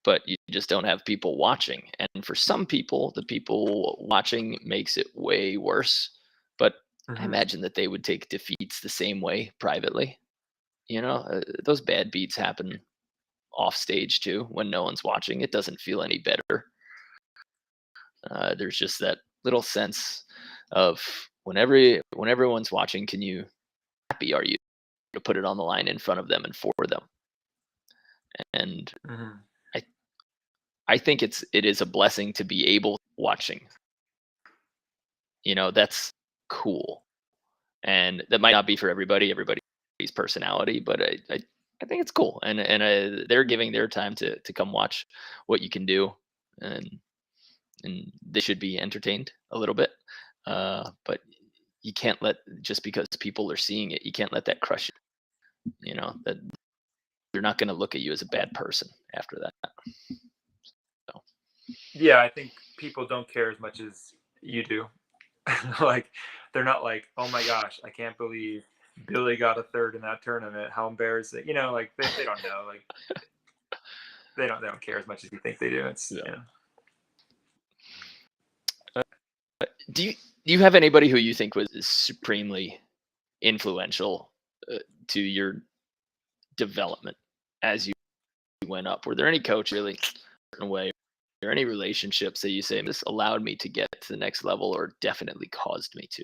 but you just don't have people watching. And for some people, the people watching makes it way worse. But I Hmm. imagine that they would take defeats the same way privately. Those bad beats happen off stage too when no one's watching. It doesn't feel any better. There's just that little sense of when everyone's watching, can you happy are you to put it on the line in front of them and for them? And Hmm. I I think it is a blessing to be able watching. That's cool. And that might not be for everybody's personality, but I think it's cool. And they're giving their time to come watch what you can do, and and they should be entertained a little bit. But you can't let, just because people are seeing it, you can't let that crush you. That they're not going to look at you as a bad person after that. So, Yeah, I think people don't care as much as you do. Like they're not like, oh my gosh, I can't believe Billy got a third in that tournament. How embarrassing. Like they don't know. Like they don't care as much as you think they do. It's yeah. Do you have anybody who you think was supremely influential to your development as you went up? Were there any coach really certain way, or any relationships that you say this allowed me to get to the next level, or definitely caused me to?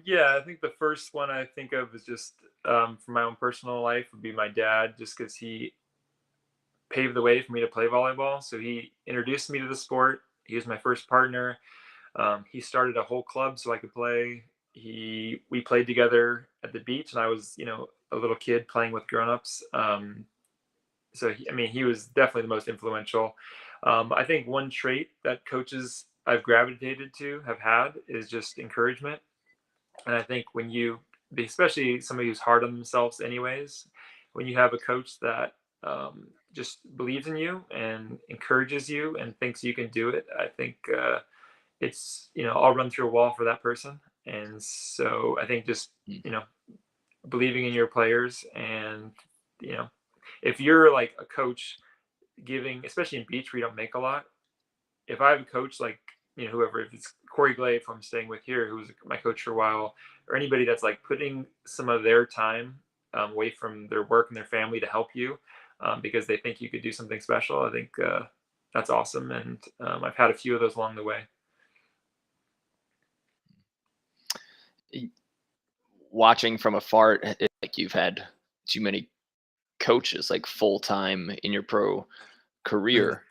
Yeah, I think the first one I think of is just from my own personal life would be my dad, just because he paved the way for me to play volleyball. So he introduced me to the sport. He was my first partner. He started a whole club so I could play. We played together at the beach, and I was a little kid playing with grown-ups. So I mean, he was definitely the most influential. I think one trait that coaches I've gravitated to have had is just encouragement. And I think when you, especially somebody who's hard on themselves, anyways, when you have a coach that just believes in you and encourages you and thinks you can do it, I think it's I'll run through a wall for that person. And so I think just Mm. you know believing in your players, and you know if you're like a coach giving, especially in beach where you don't make a lot, if I have a coach like whoever, if it's Corey Glade who I'm staying with here, who was my coach for a while, or anybody that's like putting some of their time away from their work and their family to help you, because they think you could do something special, I think that's awesome. And I've had a few of those along the way. Watching from afar, like you've had too many coaches like full time in your pro Mhm. career.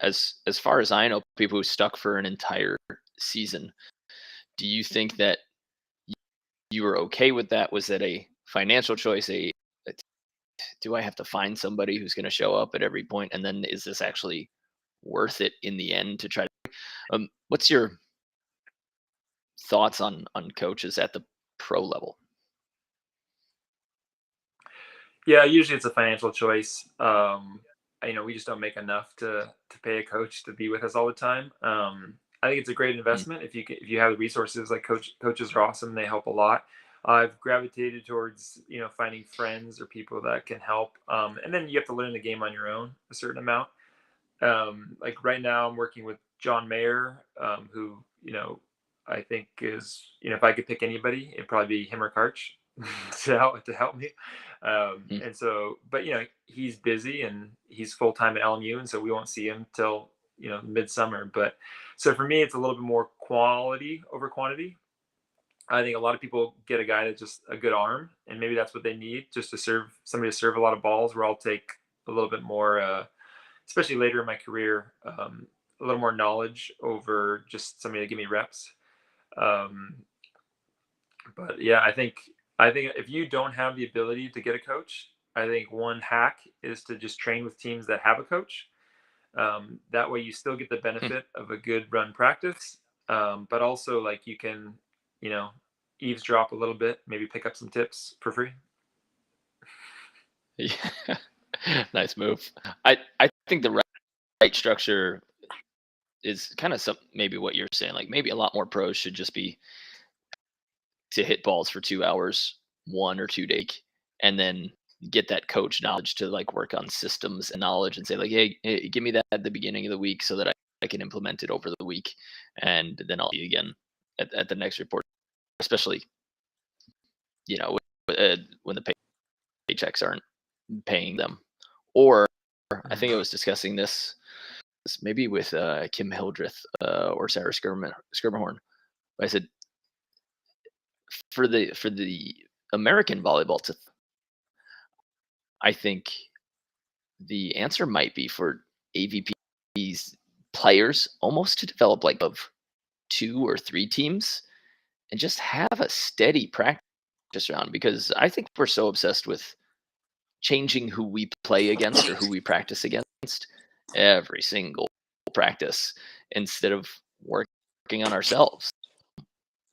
As far as I know, people who stuck for an entire season. Do you think that you were okay with that? Was that a financial choice? A do I have to find somebody who's going to show up at every point, and then is this actually worth it in the end to try to? What's your thoughts on coaches at the pro level? Yeah, usually it's a financial choice. We just don't make enough to pay a coach to be with us all the time. I think it's a great Mm. investment if you have the resources. Like coaches are awesome; they help a lot. I've gravitated towards finding friends or people that can help, and then you have to learn the game on your own a certain amount. Like right now, I'm working with John Mayer, who I think is if I could pick anybody, it'd probably be him or Karch to help me. Mm. And so, but he's busy and he's full time at LMU, and so we won't see him till midsummer. But so for me, it's a little bit more quality over quantity. I think a lot of people get a guy that's just a good arm, and maybe that's what they need, just to serve somebody to serve a lot of balls. Where I'll take a little bit more. Especially later in my career, a little more knowledge over just somebody to give me reps. Um, but yeah, I think if you don't have the ability to get a coach, I think one hack is to just train with teams that have a coach. That way, you still get the Hmm. benefit of a good run practice, but also like you can, you know, eavesdrop a little bit, maybe pick up some tips for free. Yeah. Nice move. I think the right structure is kind of some maybe what you're saying. Like maybe a lot more pros should just be to hit balls for 2 hours, 1 or 2 days, and then get that coach knowledge to like work on systems and knowledge and say like, hey, give me that at the beginning of the week so that I can implement it over the week, and then I'll see you again at the next report. Especially when the paychecks aren't paying them, or I think I was discussing this maybe with Kim Hildreth or Sarah Skirmahorn. I said for the American volleyball I think the answer might be for AVP's players almost to develop like of 2 or 3 teams and just have a steady practice round, because I think we're so obsessed with changing who we play against or who we practice against every single practice instead of working on ourselves.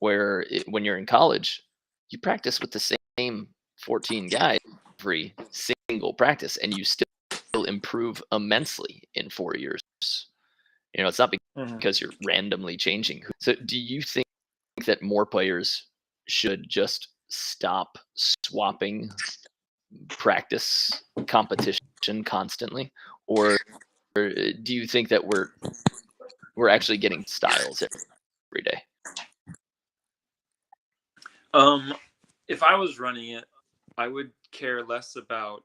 When you're in college, you practice with the same 14 guys every single practice, and you still improve immensely in 4 years. It's not Mhm. because you're randomly changing. So, do you think that more players should just stop swapping practice competition constantly, or do you think that we're actually getting styles every day? Um, if I was running it, I would care less about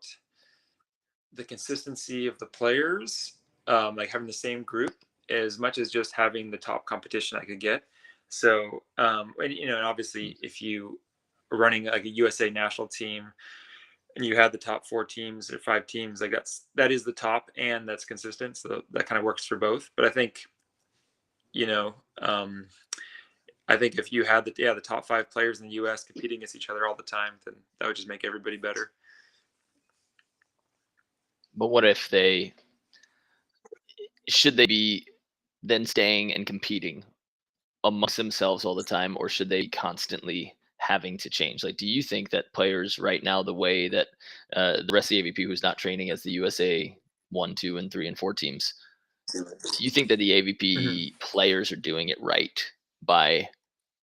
the consistency of the players, like having the same group, as much as just having the top competition I could get. So, and obviously, if you are running like a USA national team and you have the top 4 teams or 5 teams, like that is the top and that's consistent. So that kind of works for both. But you know, um, I think if you had the top 5 players in the US competing against each other all the time, then that would just make everybody better. But what if should they be then staying and competing amongst themselves all the time, or should they be constantly having to change? Like, do you think that players right now, the way that the rest of the AVP who's not training as the USA 1, 2, and 3 and 4 teams, do you think that the Mhm. AVP players are doing it right by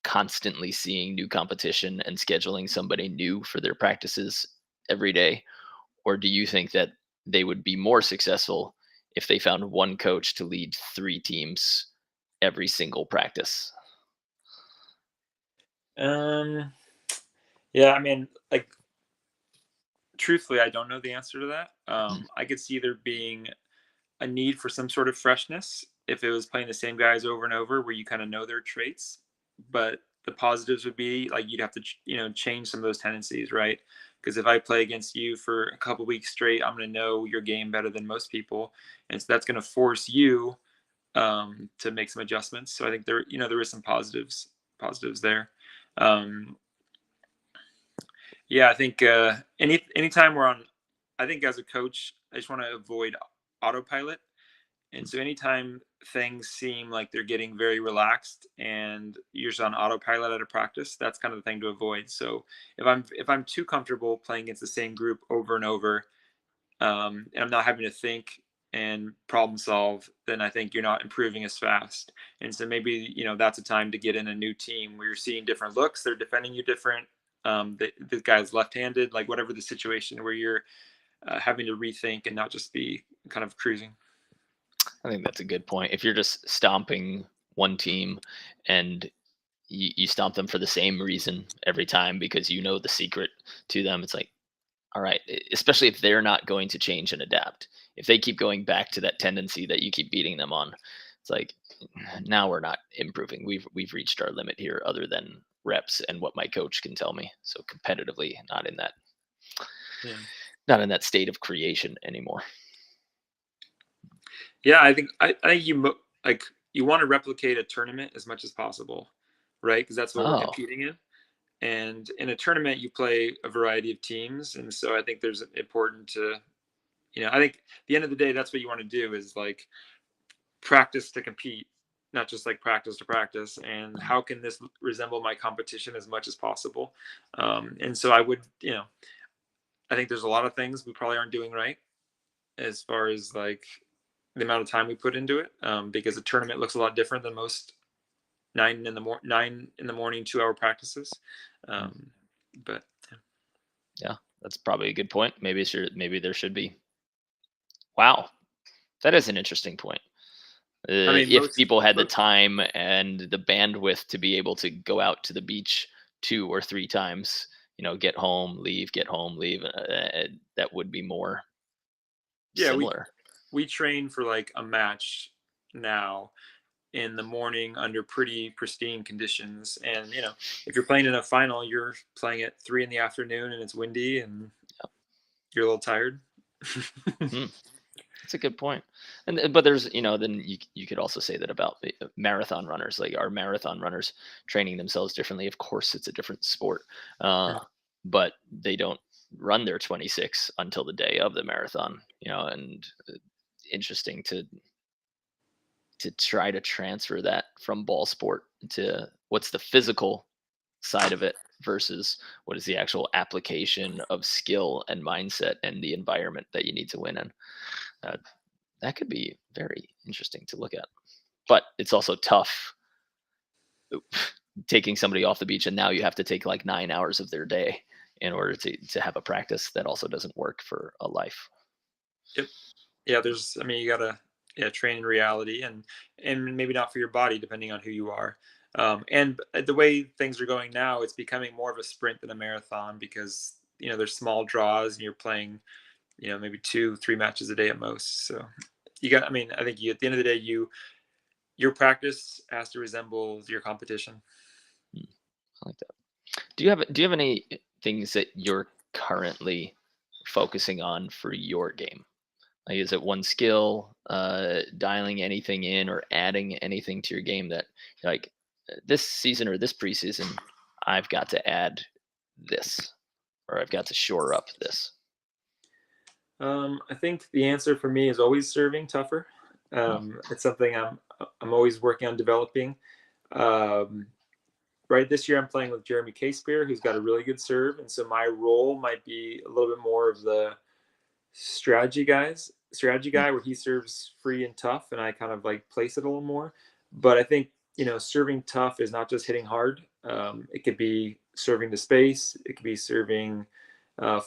constantly seeing new competition and scheduling somebody new for their practices every day? Or do you think that they would be more successful if they found one coach to lead 3 teams every single practice? Um, yeah, I mean, like truthfully, I don't know the answer to that. Mm. I could see there being a need for some sort of freshness if it was playing the same guys over and over, where you kind of know their traits. But the positives would be like you'd have to, change some of those tendencies, right? Because if I play against you for a couple weeks straight, I'm going to know your game better than most people, and so that's going to force you to make some adjustments. So I think there is some positives there. Um, yeah, I think anytime we're on, I think as a coach, I just want to avoid autopilot. And so anytime things seem like they're getting very relaxed and you're just on autopilot at a practice, that's kind of the thing to avoid. So if I'm too comfortable playing against the same group over and over, and I'm not having to think and problem solve, then I think you're not improving as fast. And so maybe, that's a time to get in a new team where you're seeing different looks, they're defending you different. The guy's left-handed, like whatever the situation where you're having to rethink and not just be kind of cruising. I think that's a good point. If you're just stomping one team and you stomp them for the same reason every time because you know the secret to them, it's like, all right, especially if they're not going to change and adapt. If they keep going back to that tendency that you keep beating them on, it's like, now we're not improving. We've reached our limit here, other than reps and what my coach can tell me. So competitively, Yeah. not in that state of creation anymore. Yeah, I think like you want to replicate a tournament as much as possible, right? Because that's what we're Oh, competing in. And in a tournament, you play a variety of teams, and so I think there's important to, I think at the end of the day, that's what you want to do is like practice to compete, not just like practice to practice. And how can this resemble my competition as much as possible? And so I think there's a lot of things we probably aren't doing right as far as like the amount of time we put into it, because a tournament looks a lot different than most 9 in the morning 2-hour practices. But yeah, that's probably a good point. Maybe there should be. Wow, that is an interesting point. I mean, If people had the time and the bandwidth to be able to go out to the beach 2 or 3 times, get home, leave, get home, leave, that would be more yeah, similar. we train for like a match now in the morning under pretty pristine conditions. And if you're playing in a final, you're playing at 3 in the afternoon and it's windy and you're a little tired. Hmm. That's a good point. But there's, then you could also say that about the marathon runners. Like, are marathon runners training themselves differently? Of course, it's a different sport, but they don't run their 26 until the day of the marathon. And interesting to try to transfer that from ball sport to what's the physical side of it versus what is the actual application of skill and mindset and the environment that you need to win in. Uh, that could be very interesting to look at. But it's also tough taking somebody off the beach and now you have to take like 9 hours of their day in order to have a practice that also doesn't work for a life. Yep. Yeah, you gotta train in reality and maybe not for your body depending on who you are. And the way things are going now, it's becoming more of a sprint than a marathon because there's small draws and you're playing maybe 2-3 matches a day at most. So I think at the end of the day, your practice has to resemble your competition. I like that. Do you have any things that you're currently focusing on for your game? Like, is it one skill, dialing anything in or adding anything to your game that, like, this season or this preseason, I've got to add this, or I've got to shore up this? I think the answer for me is always serving tougher. Oh, It's something I'm always working on developing. Um, right this year, I'm playing with Jeremy Caspear, who's got a really good serve, and so my role might be a little bit more of the strategy mm, guy, where he serves free and tough, and I kind of like place it a little more. But I think serving tough is not just hitting hard. It could be serving the space. It could be serving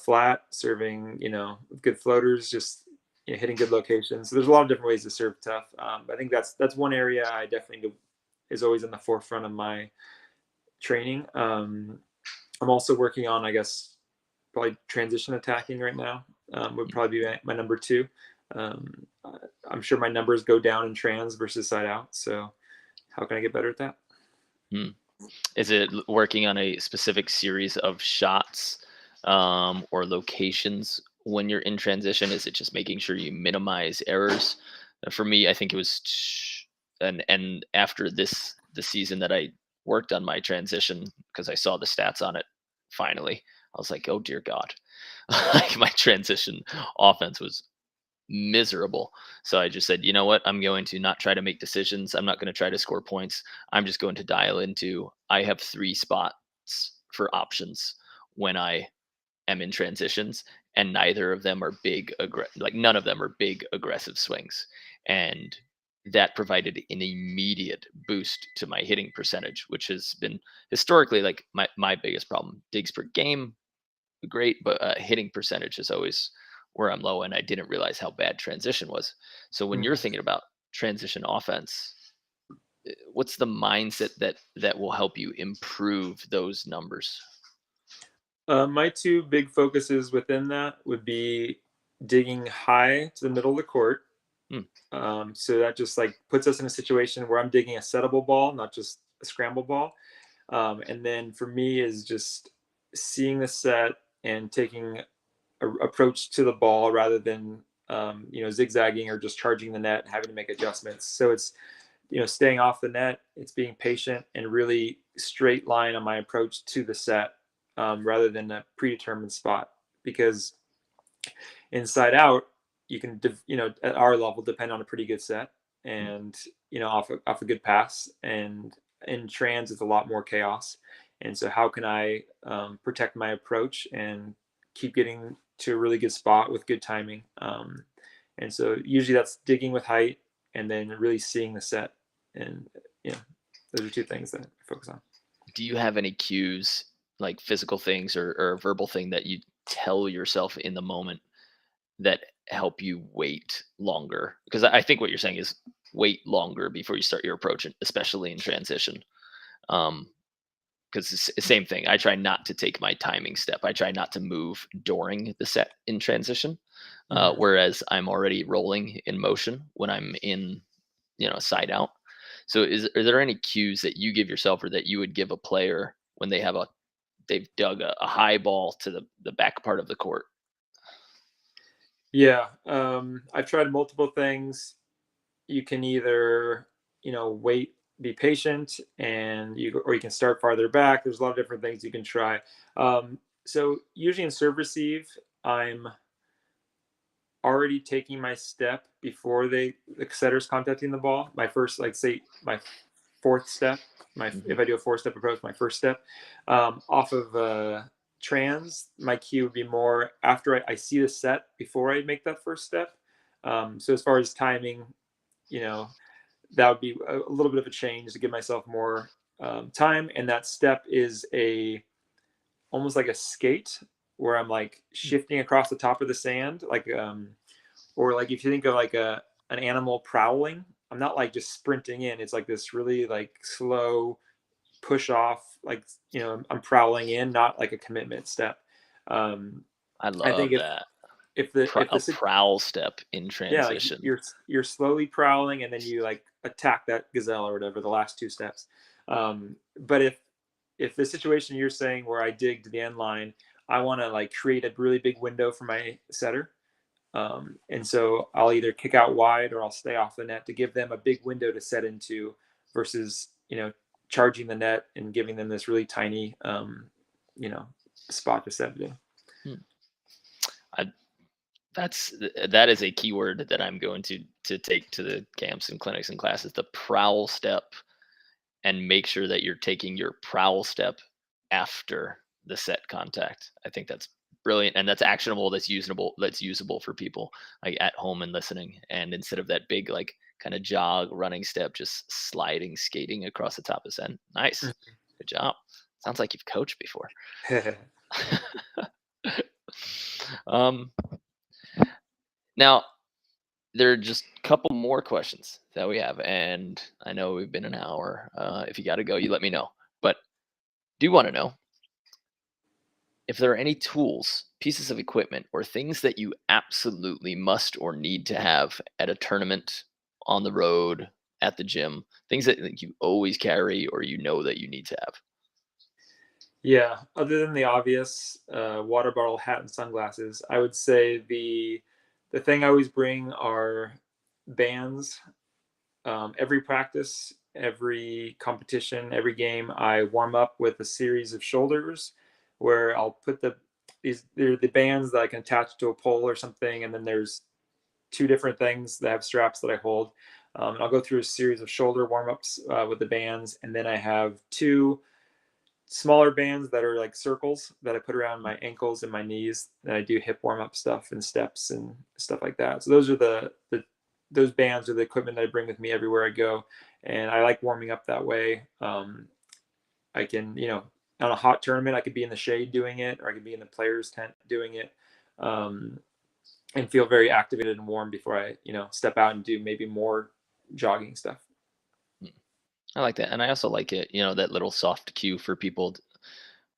flat, serving good floaters, just hitting good locations. So there's a lot of different ways to serve tough. I think that's one area I definitely is always in the forefront of my training. I'm also working on, I guess, probably transition attacking right now. Would probably be my number two. Um, I'm sure my numbers go down in trans versus side out. So how can I get better at that? mm. Is it working on a specific series of shots, or locations when you're in transition? Is it just making sure you minimize errors? For me, I think it was, and after the season that I worked on my transition because I saw the stats on it finally, I was like, oh dear God, like my transition offense was miserable. So I just said, you know what? I'm going to not try to make decisions. I'm not going to try to score points. I'm just going to dial into, I have 3 spots for options when I am in transitions, and neither of them are like none of them are big aggressive swings. And that provided an immediate boost to my hitting percentage, which has been historically like my biggest problem. Digs per game, great, but hitting percentage is always where I'm low, and I didn't realize how bad transition was. So when you're Mhm. thinking about transition offense, what's the mindset that will help you improve those numbers? My two big focuses within that would be digging high to the middle of the court. Hmm. So that just like puts us in a situation where I'm digging a settable ball, not just a scramble ball. And then for me is just seeing the set and taking a approach to the ball rather than zigzagging or just charging the net, having to make adjustments. So it's staying off the net, it's being patient and really straight line on my approach to the set, rather than a predetermined spot. Because inside out, you can at our level depend on a pretty good set, Hmm. and off a good pass. And in trans it's a lot more chaos. And so how can I protect my approach and keep getting to a really good spot with good timing? And so usually that's digging with height and then really seeing the set. And yeah, those are two things that I focus on. Do you have any cues, like physical things or verbal thing that you tell yourself in the moment that help you wait longer? Because I think what you're saying is wait longer before you start your approach, especially in transition. Um, because it's the same thing. I try not to take my timing step. I try not to move during the set in transition, Mhm. whereas I'm already rolling in motion when I'm in, side out. So, are there any cues that you give yourself or that you would give a player when they've dug a high ball to the back part of the court? Yeah, I've tried multiple things. You can either wait, be patient, and you can start farther back. There's a lot of different things you can try. So usually in serve receive, I'm already taking my step before the setter's contacting the ball. My first, like say my fourth step, Hmm. if I do a 4-step approach, my first step, off of trans, my cue would be more after I see the set before I make that first step. So as far as timing, you know, that would be a little bit of a change to give myself more time. And that step is a almost like a skate where I'm like shifting across the top of the sand, like or like if you think of like a an animal prowling, I'm not like just sprinting in. It's like this really like slow push off, like I'm prowling in, not like a commitment step. Um, I I think love that. if A the prowl step in yeah, like transition. you're slowly prowling and then you like attack that gazelle or whatever the last two steps. But if the situation you're saying where I dig to the end line, I want to like create a really big window for my setter. And so I'll either kick out wide or I'll stay off the net to give them a big window to set into versus, charging the net and giving them this really tiny, you know, spot to set it in. Hmm. I, that is a keyword that I'm going to take to the camps and clinics and classes. The prowl step, and make sure that you're taking your prowl step after the set contact. I think that's brilliant, and that's actionable. That's usable. That's usable for people like at home and listening. And instead of that big like kind of jog running step, just sliding skating across the top of set. Nice, good job. Sounds like you've coached before. um, Now there are just a couple more questions that we have, and I know we've been an hour. If you got to go, you let me know. But do want to know if there are any tools, pieces of equipment, or things that you absolutely must or need to have at a tournament, on the road, at the gym, things that like, you always carry or you know that you need to have. Yeah, other than the obvious, water bottle, hat, and sunglasses, I would say the thing I always bring are bands. Every practice, every competition, every game, I warm up with a series of shoulders where I'll put they're the bands that I can attach to a pole or something, and then there's 2 different things that have straps that I hold. And I'll go through a series of shoulder warm-ups with the bands. And then I have 2 smaller bands that are like circles that I put around my ankles and my knees. And I do hip warm-up stuff and steps and stuff like that. So those are those bands are the equipment that I bring with me everywhere I go. And I like warming up that way. I can, on a hot tournament, I could be in the shade doing it, or I could be in the player's tent doing it, and feel very activated and warm before I, step out and do maybe more jogging stuff. I like that. And I also like it, that little soft cue for people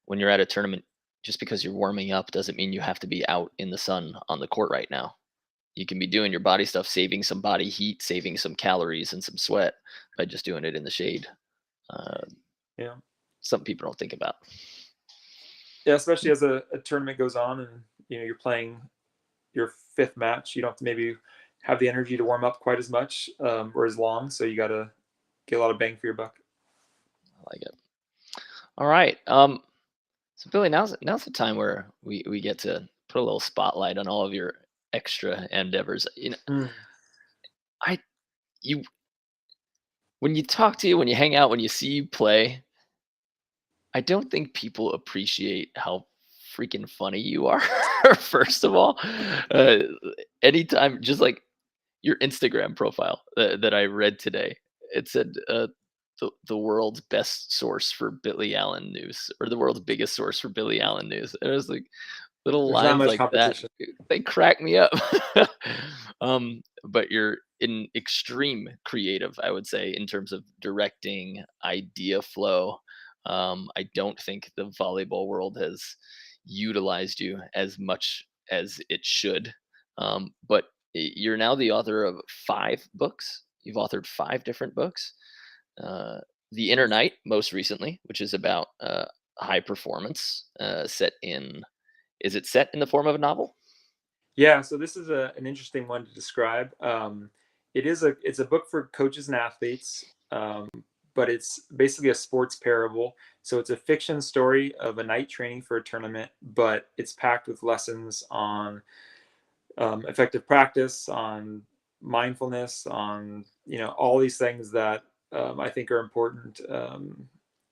when you're at a tournament. Just because you're warming up doesn't mean you have to be out in the sun on the court right now. You can be doing your body stuff, saving some body heat, saving some calories and some sweat by just doing it in the shade. Yeah. Something people don't think about. Yeah, especially as a tournament goes on and, you're playing your 5th match. You don't have to maybe have the energy to warm up quite as much or as long. So you got to get a lot of bang for your buck. I like it. All right. So Billy, now's the time where we get to put a little spotlight on all of your extra endeavors. When you talk to you, when you hang out, when you see you play, I don't think people appreciate how freaking funny you are. First of all, anytime, just like your Instagram profile that I read today, it said the world's best source for Billy Allen news, or the world's biggest source for Billy Allen news. It was like little There's not lines much like that. competition. They crack me up. But you're in extreme creative, I would say, in terms of directing, idea flow. I don't think the volleyball world has utilized you as much as it should. But you're now the author of 5 books. You've authored 5 different books. The Inner Night, most recently, which is about high performance, is it set in the form of a novel? Yeah, so this is an interesting one to describe. It's a book for coaches and athletes, but it's basically a sports parable. So it's a fiction story of a night training for a tournament, but it's packed with lessons on effective practice, on mindfulness, on all these things that I think are important.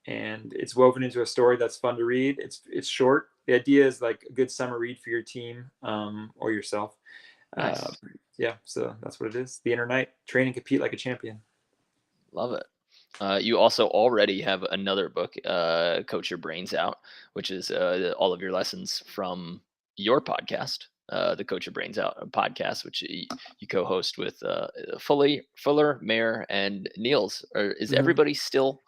And it's woven into a story that's fun to read. It's short. The idea is like a good summer read for your team or yourself. Nice. Yeah, so that's what it is. The Inner Night, train and compete like a champion. Love it. You also already have another book, Coach Your Brains Out, which is all of your lessons from your podcast, the Coach Your Brains Out podcast, which you co-host with Fuller, Mayer, and Niels. Is everybody still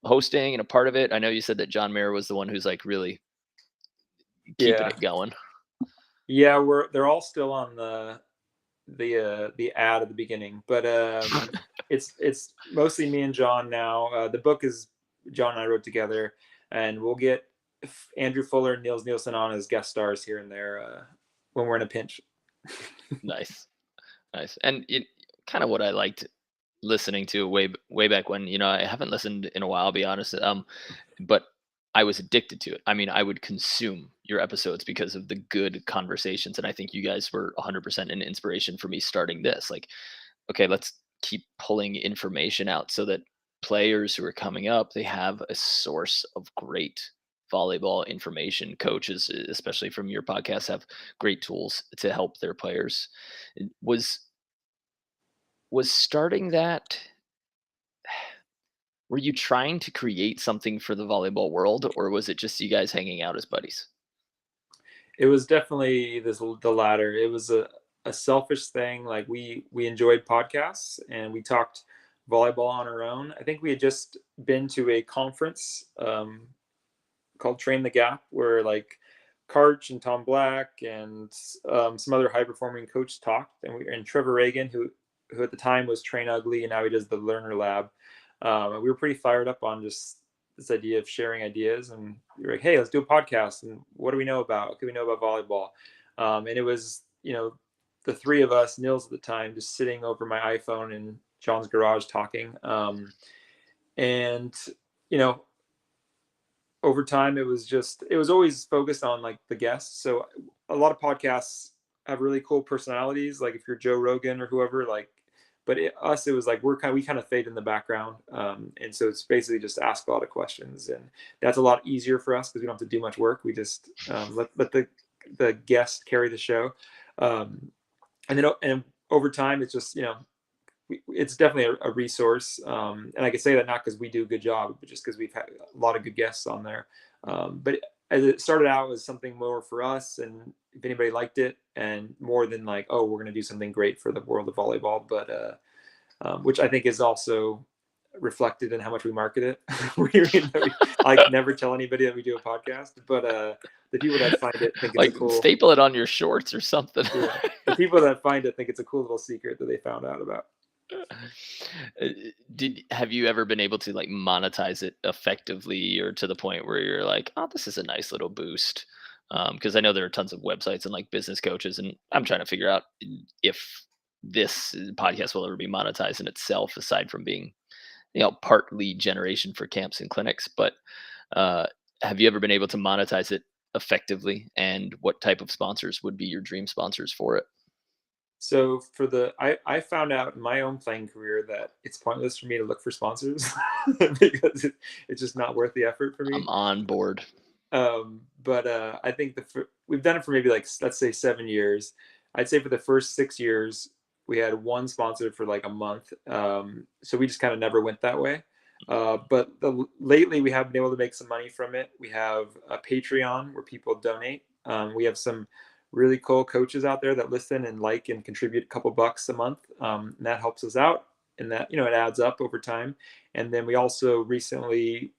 hosting and a part of it? I know you said that John Mayer was the one who's like really keeping it going. Yeah, they're all still on the ad at the beginning, but it's mostly me and John now. The book is John and I wrote together, and we'll get Andrew Fuller and Niels Nielsen on as guest stars here and there when we're in a pinch. Nice. And kind of what I liked listening to way back when, I haven't listened in a while, I'll be honest. But I was addicted to it. I mean, I would consume your episodes because of the good conversations. And I think you guys were 100% an inspiration for me starting this. Like, okay, let's keep pulling information out so that players who are coming up, they have a source of great volleyball information. Coaches, especially from your podcast, have great tools to help their players. Was starting that, were you trying to create something for the volleyball world, or was it just you guys hanging out as buddies? It was definitely the latter. It was a selfish thing. Like we enjoyed podcasts and we talked volleyball on our own. I think we had just been to a conference called Train the Gap, where like Karch and Tom Black and some other high performing coaches talked, and Trevor Reagan, who at the time was Train Ugly and now he does the Learner Lab. We were pretty fired up on just this idea of sharing ideas, and we were like, hey, let's do a podcast. And what do we know about? What do we know about volleyball? And it was, the 3 of us, Nils at the time, just sitting over my iPhone in John's garage talking. And, over time, it was always focused on like the guests. So a lot of podcasts have really cool personalities. Like if you're Joe Rogan or whoever, like, but it was like we kind of fade in the background, and so it's basically just ask a lot of questions, and that's a lot easier for us because we don't have to do much work. We just let the guest carry the show, and then and over time it's just it's definitely a resource, and I can say that not because we do a good job, but just because we've had a lot of good guests on there. But as it started out as something more for us, and if anybody liked it, and more than like, oh, we're going to do something great for the world of volleyball, but which I think is also reflected in how much we market it. we like never tell anybody that we do a podcast, but the people that find it think it's like a cool staple it on your shorts or something. Yeah, the people that find it think it's a cool little secret that they found out about. Have you ever been able to like monetize it effectively, or to the point where you're like, oh, this is a nice little boost? Because I know there are tons of websites and like business coaches, and I'm trying to figure out if this podcast will ever be monetized in itself, aside from being, part lead generation for camps and clinics. But uh, have you ever been able to monetize it effectively, and what type of sponsors would be your dream sponsors for it? So I found out in my own playing career that it's pointless for me to look for sponsors because it's just not worth the effort for me. I'm on board. But I think we've done it for maybe like, let's say 7 years. I'd say for the first 6 years, we had one sponsor for like a month. So we just kind of never went that way. But lately we have been able to make some money from it. We have a Patreon where people donate. We have some really cool coaches out there that listen and like and contribute a couple bucks a month. And that helps us out, and that, it adds up over time. And then we also recently,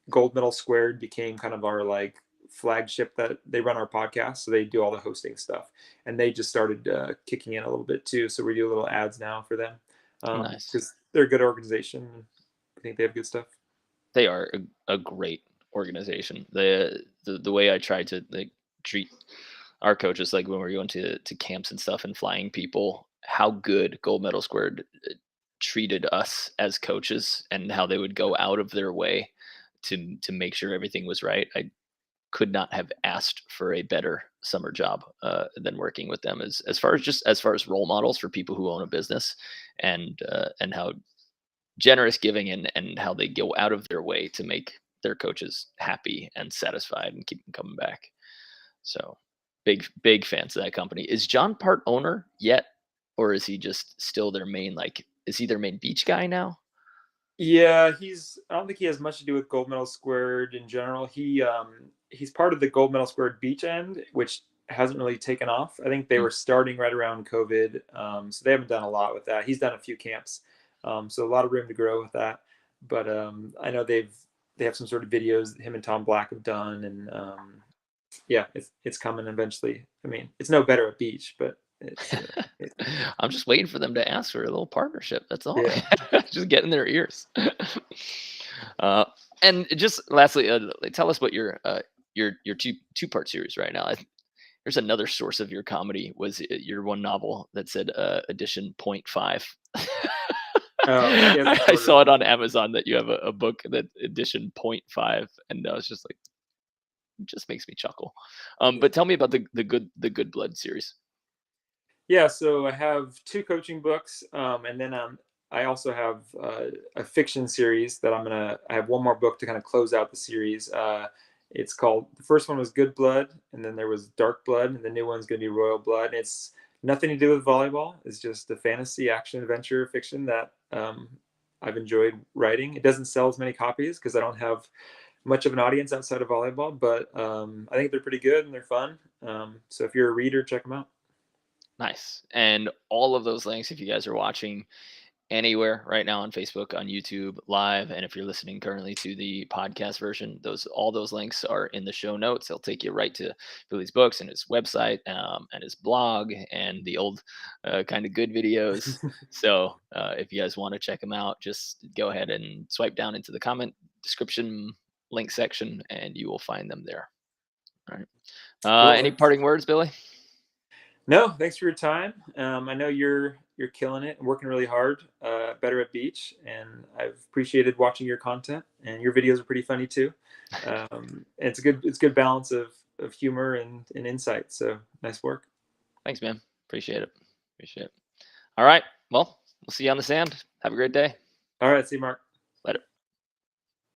Gold Medal Squared became kind of our like flagship, that they run our podcast. So they do all the hosting stuff, and they just started kicking in a little bit too. So we do a little ads now for them, Nice. because they're a good organization. I think they have good stuff. They are a great organization. The way I try to like treat our coaches, like when we're going to camps and stuff and flying people, how good Gold Medal Squared treated us as coaches, and how they would go out of their way to make sure everything was right. I could not have asked for a better summer job than working with them, as far as role models for people who own a business, and how generous giving, and how they go out of their way to make their coaches happy and satisfied and keep them coming back. So big fans of that company. Is John part owner yet, or is he just still their main, like, is he their main beach guy now? Yeah, I don't think he has much to do with Gold Medal Squared in general. He's part of the Gold Medal Squared beach end, which hasn't really taken off. I think they Mm. were starting right around COVID, so they haven't done a lot with that. He's done a few camps, so a lot of room to grow with that. But I know they have some sort of videos that him and Tom Black have done, and yeah, it's coming eventually. I mean, it's no better at beach, but it's I'm just waiting for them to ask for a little partnership. That's all. yeah. Just get in their ears. uh, and just lastly, like, tell us what your two-part series right now. There's another source of your comedy was your one novel that said edition point five. Oh, yeah, I saw it on Amazon that you have a book that edition point five, and I was just like, it just makes me chuckle. But tell me about the Good Blood series. Yeah, so I have two coaching books, and then I also have a fiction series that I have one more book to kind of close out the series. It's called, the first one was Good Blood, and then there was Dark Blood, and the new one's going to be Royal Blood. And it's nothing to do with volleyball. It's just a fantasy action adventure fiction that I've enjoyed writing. It doesn't sell as many copies because I don't have much of an audience outside of volleyball, but I think they're pretty good and they're fun. So if you're a reader, check them out. Nice. And all of those links, if you guys are watching anywhere right now on Facebook, on YouTube live, and if you're listening currently to the podcast version, all those links are in the show notes. They'll take you right to Billy's books and his website, and his blog, and the old kind of good videos. So if you guys want to check them out, just go ahead and swipe down into the comment description link section, and you will find them there. All right. Cool. Any parting words, Billy? No, thanks for your time. I know you're killing it and working really hard, better at beach, and I've appreciated watching your content, and your videos are pretty funny too. It's good balance of humor and insight. So nice work. Thanks, man. Appreciate it. All right. Well, we'll see you on the sand. Have a great day. All right. See you, Mark.